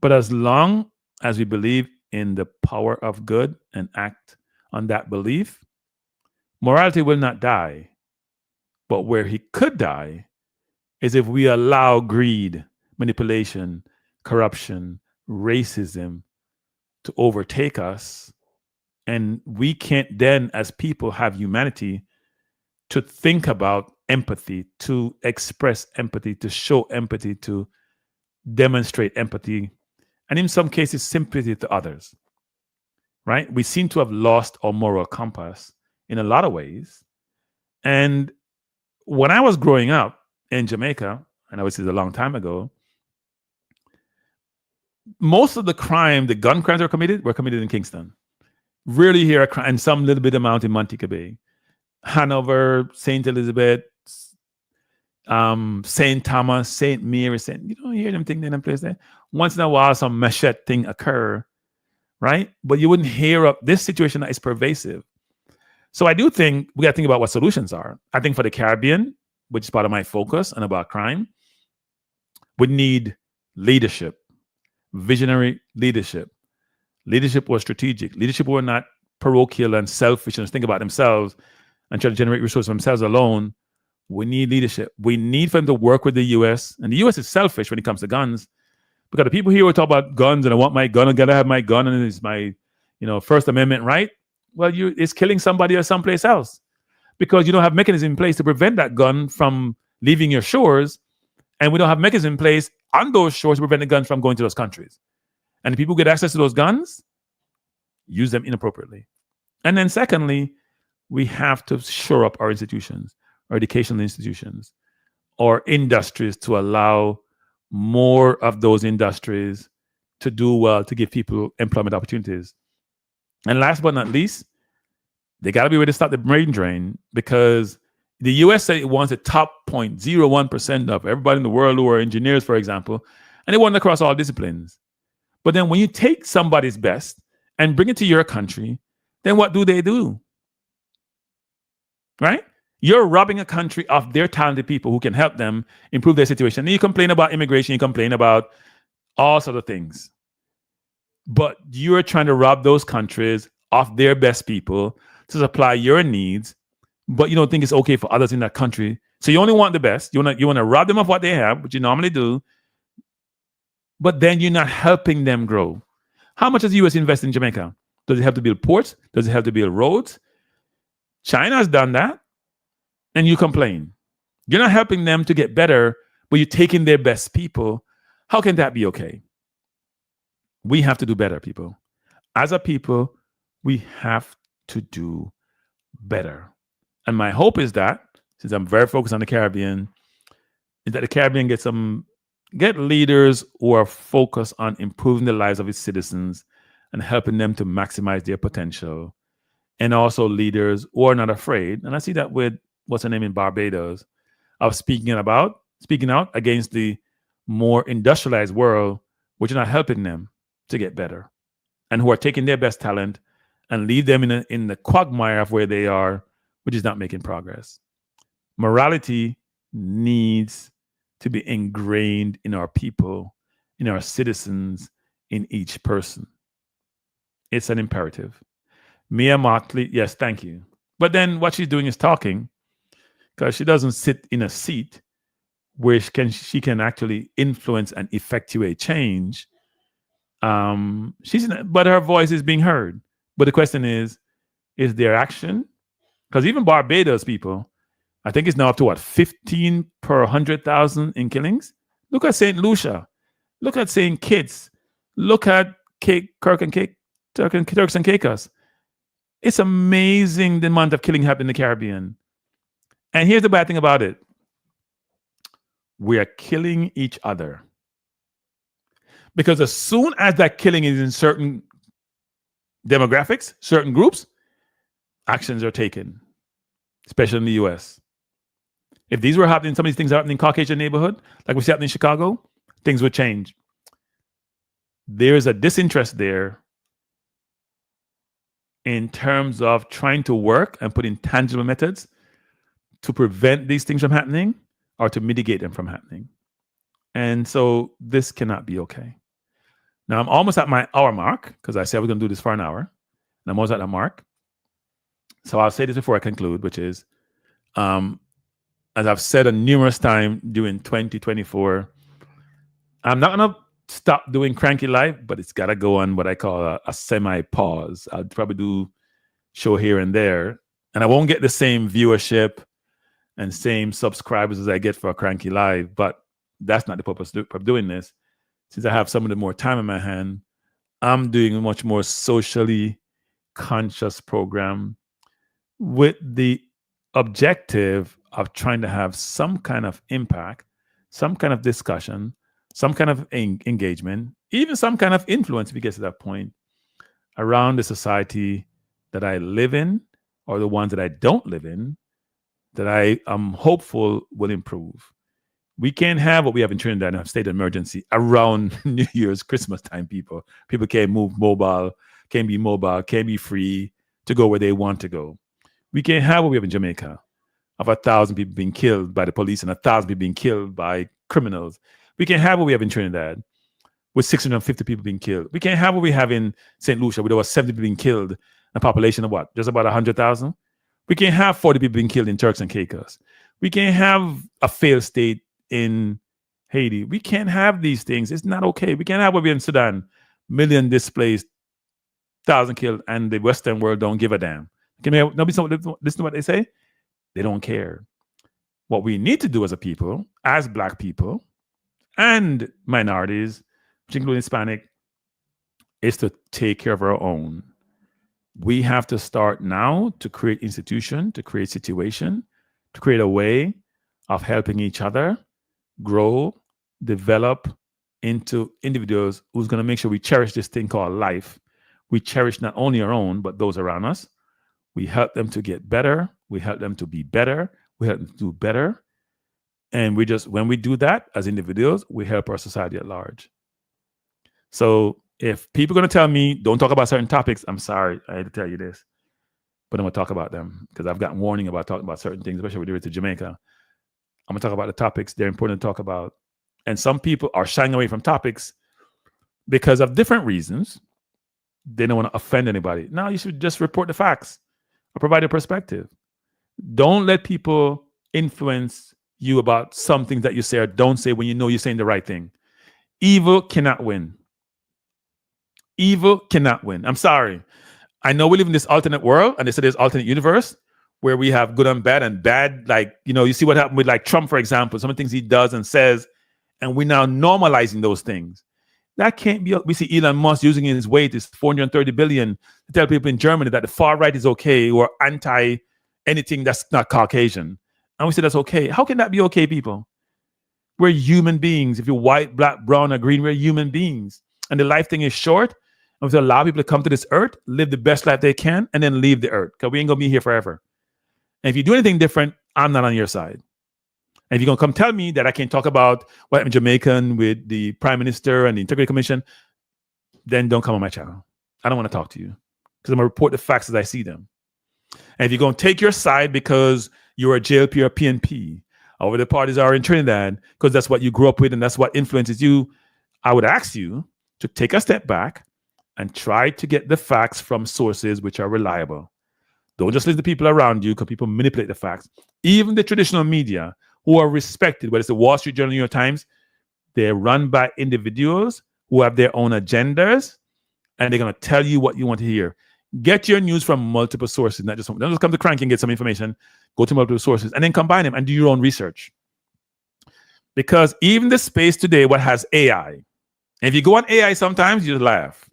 but as long as we believe in the power of good and act on that belief, morality will not die. But where he could die is if we allow greed, manipulation, corruption, racism to overtake us. And we can't then, as people, have humanity to think about empathy, to express empathy, to show empathy, to demonstrate empathy, and in some cases, sympathy to others, right? We seem to have lost our moral compass in a lot of ways. And when I was growing up in Jamaica, and obviously it's a long time ago, most of the gun crimes were committed in Kingston. Rarely hear a crime, and some little bit amount in Montego Bay, Hanover, St. Elizabeth, St. Thomas, St. Mary, you don't hear them thing in a place there. Once in a while, some machete thing occur, right? But you wouldn't hear of this situation that is pervasive. So I do think we got to think about what solutions are. I think for the Caribbean, which is part of my focus and about crime, we need leadership, visionary leadership. Leadership was strategic. Leadership were not parochial and selfish and think about themselves and try to generate resources for themselves alone. We need leadership. We need for them to work with the U.S. And the U.S. is selfish when it comes to guns, because the people here will talk about guns and I want my gun, I gotta have my gun, and it's my, First Amendment right. Well, it's killing somebody or someplace else because you don't have mechanism in place to prevent that gun from leaving your shores, and we don't have mechanism in place on those shores to prevent the guns from going to those countries. And the people who get access to those guns use them inappropriately. And then secondly, we have to shore up our institutions, our educational institutions, or industries to allow more of those industries to do well, to give people employment opportunities. And last but not least, they got to be ready to stop the brain drain, because the US said it wants the top 0.01% of everybody in the world who are engineers, for example, and they want it across all disciplines. But then when you take somebody's best and bring it to your country, then what do? Right? You're robbing a country of their talented people who can help them improve their situation. And you complain about immigration, you complain about all sorts of things. But you're trying to rob those countries of their best people to supply your needs, but you don't think it's okay for others in that country. So you only want the best. You want to rob them of what they have, which you normally do, but then you're not helping them grow. How much does the U.S. invest in Jamaica? Does it have to build ports? Does it have to build roads? China has done that, and you complain. You're not helping them to get better, but you're taking their best people. How can that be okay? We have to do better, people. As a people, we have to do better. And my hope is that, since I'm very focused on the Caribbean, is that the Caribbean get leaders who are focused on improving the lives of its citizens and helping them to maximize their potential. And also leaders who are not afraid. And I see that with, what's her name in Barbados, of speaking out against the more industrialized world, which are not helping them to get better, and who are taking their best talent and leave them in the quagmire of where they are, which is not making progress. Morality needs to be ingrained in our people, in our citizens, in each person. It's an imperative. Mia Motley, yes, thank you. But then what she's doing is talking, because she doesn't sit in a seat where she can actually influence and effectuate change. But her voice is being heard. But the question is there action? Because even Barbados people, I think it's now up to 15 per 100,000 in killings. Look at St. Lucia. Look at St. Kitts. Look at Turks and Caicos. It's amazing the amount of killing happened in the Caribbean. And here's the bad thing about it. We are killing each other. Because as soon as that killing is in certain demographics, certain groups, actions are taken, especially in the US. If these were happening, some of these things are happening in Caucasian neighborhood, like we see happening in Chicago, things would change. There's a disinterest there in terms of trying to work and put in tangible methods to prevent these things from happening or to mitigate them from happening. And so this cannot be okay. Now, I'm almost at my hour mark, because I said we're going to do this for an hour. And I'm almost at that mark. So I'll say this before I conclude, which is, as I've said numerous times during 2024, I'm not going to stop doing Cranky Life, but it's got to go on what I call a semi-pause. I'll probably do show here and there, and I won't get the same viewership and same subscribers as I get for a Cranky Live, but that's not the purpose of doing this. since I have some of the more time in my hand, I'm doing a much more socially conscious program with the objective of trying to have some kind of impact, some kind of discussion, some kind of engagement, even some kind of influence if we get to that point around the society that I live in or the ones that I don't live in that I am hopeful will improve. We can't have what we have in Trinidad and have state of emergency around New Year's, Christmas time, people. People can't move mobile, can't be free to go where they want to go. We can't have what we have in Jamaica of 1,000 people being killed by the police and 1,000 people being killed by criminals. We can't have what we have in Trinidad with 650 people being killed. We can't have what we have in St. Lucia with over 70 people being killed, a population of what? Just about 100,000? We can't have 40 people being killed in Turks and Caicos. We can't have a failed state in Haiti. We can't have these things. It's not okay. We can't have what we have in Sudan, million displaced, 1,000 killed, and the Western world don't give a damn. Listen to what they say. They don't care. What we need to do as a people, as Black people and minorities, which include Hispanic, is to take care of our own. We have to start now to create institution, to create situation, to create a way of helping each other grow, develop into individuals who's going to make sure we cherish this thing called life. We cherish not only our own, but those around us. We help them to get better. We help them to be better. We help them to do better. And when we do that as individuals, we help our society at large. So if people are going to tell me, don't talk about certain topics, I'm sorry, I had to tell you this. But I'm going to talk about them because I've gotten warning about talking about certain things, especially when we do it to Jamaica. I'm going to talk about the topics they're important to talk about. And some people are shying away from topics because of different reasons. They don't want to offend anybody. No, you should just report the facts or provide a perspective. Don't let people influence you about some things that you say or don't say when you know you're saying the right thing. Evil cannot win. Evil cannot win. I'm sorry. I know we live in this alternate world, and they say there's alternate universe where we have good and bad, like, you see what happened with like Trump, for example, some of the things he does and says, and we're now normalizing those things. That can't be. We see Elon Musk using his weight, his 430 billion, to tell people in Germany that the far right is okay or anti anything that's not Caucasian. And we say that's okay. How can that be okay, people? We're human beings. If you're white, black, brown, or green, we're human beings. And the life thing is short. And we have to allow people to come to this earth, live the best life they can, and then leave the earth. Because we ain't going to be here forever. And if you do anything different, I'm not on your side. And if you're going to come tell me that I can talk about what happened in Jamaica with the Prime Minister and the Integrity Commission, then don't come on my channel. I don't want to talk to you because I'm going to report the facts as I see them. And if you're going to take your side because you're a JLP or PNP, or the parties are in Trinidad, because that's what you grew up with and that's what influences you, I would ask you to take a step back and try to get the facts from sources which are reliable. Don't just listen to people around you because people manipulate the facts. Even the traditional media who are respected, whether it's the Wall Street Journal, New York Times, they're run by individuals who have their own agendas, and they're going to tell you what you want to hear. Get your news from multiple sources, not just one. Don't just come to Cranky and get some information. Go to multiple sources and then combine them and do your own research. Because even the space today, what has AI, and if you go on AI sometimes, you just laugh.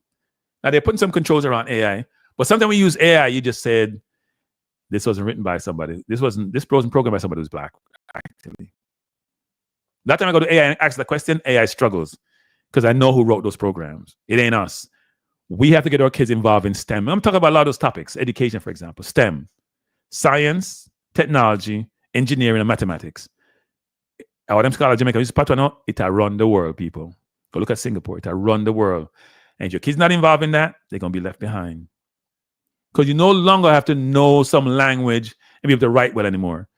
Now, they're putting some controls around AI, but sometimes when you use AI, you just said, this wasn't written by somebody. This wasn't programmed by somebody who's black, actually. That time I go to AI and ask the question, AI struggles because I know who wrote those programs. It ain't us. We have to get our kids involved in STEM. I'm talking about a lot of those topics. Education, for example, STEM, science, technology, engineering, and mathematics. Our them scholars Jamaica, it run the world, people. Go look at Singapore. It run the world. And if your kid's not involved in that, they're going to be left behind. Because you no longer have to know some language and be able to write well anymore.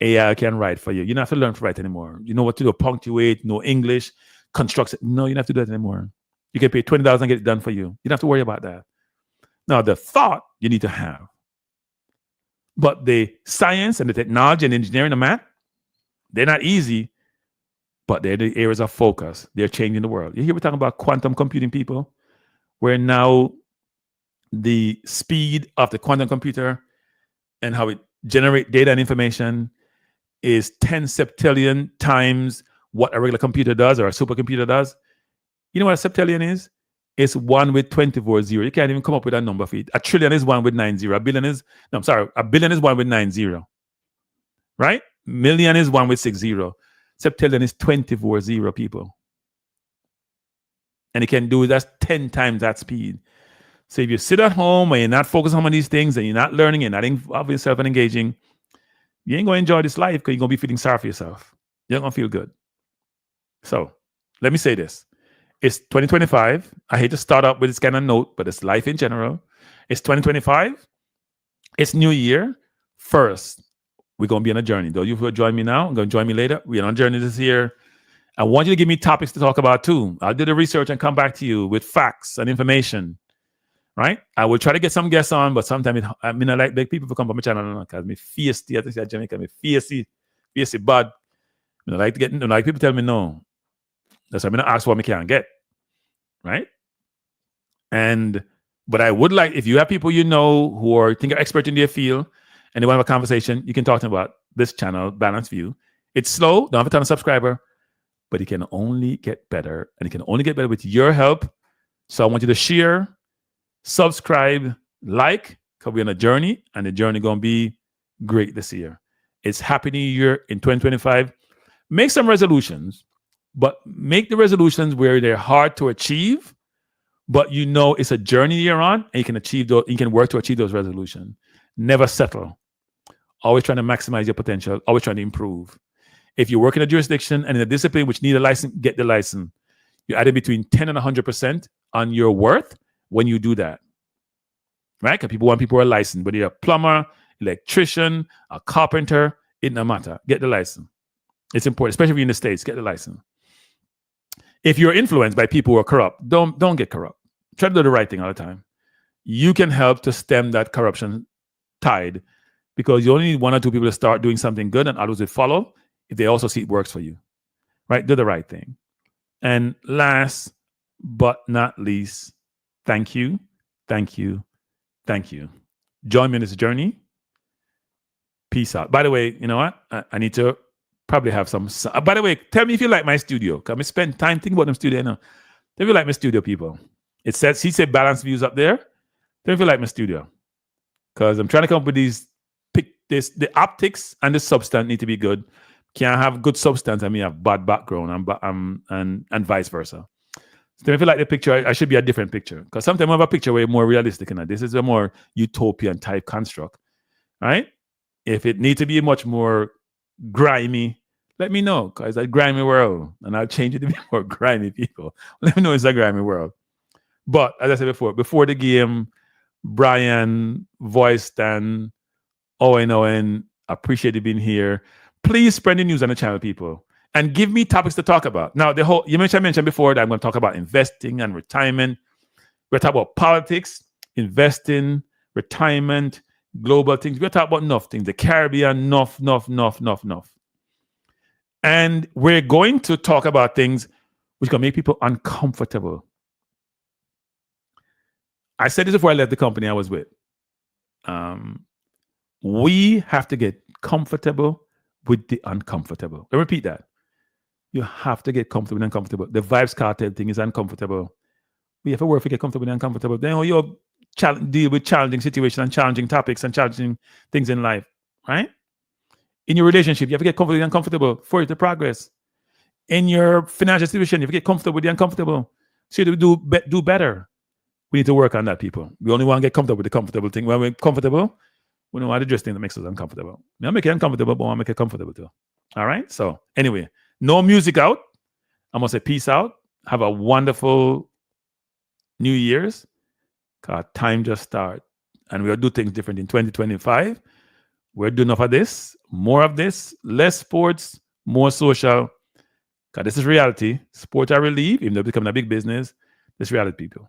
AI can write for you. You don't have to learn to write anymore. You know what to do, punctuate, know English, construct it. No, you don't have to do that anymore. You can pay $20 and get it done for you. You don't have to worry about that. Now, the thought you need to have. But the science and the technology and engineering and math, they're not easy, but they're the areas of focus. They're changing the world. You hear we're talking about quantum computing, people, where now the speed of the quantum computer and how it generates data and information is 10 septillion times what a regular computer does or a supercomputer does. You know what a septillion is? It's 1 with 24 zero. You can't even come up with a number for it. A trillion is 1 with 9 zero. A billion is, no, I'm sorry, a billion is 1 with 9 zero. Right? Million is 1 with 6 zero. Septillion is 24 zero, people. And it can do that's 10 times that speed. So if you sit at home and you're not focused on some of these things and you're not learning and not involving yourself and engaging, you ain't going to enjoy this life because you're going to be feeling sorry for yourself. You're not going to feel good. So let me say this. It's 2025. I hate to start up with this kind of note, but it's life in general. It's 2025. It's New Year. First, we're going to be on a journey. Those of you who join me now, I'm going to join me later. We're on a journey this year. I want you to give me topics to talk about too. I'll do the research and come back to you with facts and information. Right? I will try to get some guests on, but sometimes I like big people to come from my channel because me feisty. I think it's Jamaica. Me feisty bad. I like to get. Like people tell me no. That's why I'm gonna ask what me can't get. Right? But I would like, if you have people you know who are expert in their field and they want to have a conversation, you can talk to them about this channel, Balanced View. It's slow. Don't have a ton of subscriber, but it can only get better, and it can only get better with your help. So I want you to share, subscribe, like, because we're on a journey, and the journey going to be great this year. It's Happy New Year in 2025. Make some resolutions, but make the resolutions where they're hard to achieve, but you know it's a journey you're on, and you can achieve those, you can work to achieve those resolutions. Never settle. Always trying to maximize your potential, always trying to improve. If you work in a jurisdiction and in a discipline which need a license, get the license. You're adding between 10 and 100% on your worth when you do that. Right? Because people want people who are licensed, whether you're a plumber, electrician, a carpenter, it doesn't matter. Get the license. It's important, especially if you're in the States, get the license. If you're influenced by people who are corrupt, don't get corrupt. Try to do the right thing all the time. You can help to stem that corruption tide because you only need 1 or 2 people to start doing something good and others will follow if they also see it works for you. Right? Do the right thing. And last but not least, thank you, thank you, thank you. Join me in this journey. Peace out. By the way, you know what? I need to probably have some. By the way, tell me if you like my studio. Because I spend time thinking about them studio. Tell me if you like my studio, people. He said Balanced Views up there. Tell me if you like my studio. Because I'm trying to come up with the optics and the substance need to be good. Can't have good substance and me have bad background and vice versa. So if you like the picture, I should be a different picture. Because sometimes I have a picture where more realistic than that. This is a more utopian type construct. Right? If it needs to be much more grimy, let me know. Because it's a grimy world. And I'll change it to be more grimy people. Let me know it's a grimy world. But as I said before the game, Brian, Voice, Stan, Owen, appreciate you being here. Please spread the news on the channel, people. And give me topics to talk about. Now, I mentioned before that I'm going to talk about investing and retirement. We're talking about politics, investing, retirement, global things. We're talking about enough things. The Caribbean, enough. And we're going to talk about things which can make people uncomfortable. I said this before I left the company I was with. We have to get comfortable with the uncomfortable. I repeat that. You have to get comfortable and uncomfortable. The Vibes Cartel thing is uncomfortable. We have to work to get comfortable and uncomfortable. Then you deal with challenging situations and challenging topics and challenging things in life, right? In your relationship, you have to get comfortable and uncomfortable for you to progress. In your financial situation, you have to get comfortable with the uncomfortable. So you do better. We need to work on that, people. We only want to get comfortable with the comfortable thing. When we're comfortable, we don't want to do things that makes us uncomfortable. I'll make it uncomfortable, but I want to make it comfortable too. All right? So anyway, no music out. I'm going to say peace out. Have a wonderful New Year's. Time just started. And we'll do things different in 2025. We're doing enough of this, more of this, less sports, more social. Because this is reality. Sports are relief, even though it's becoming a big business. This is reality, people.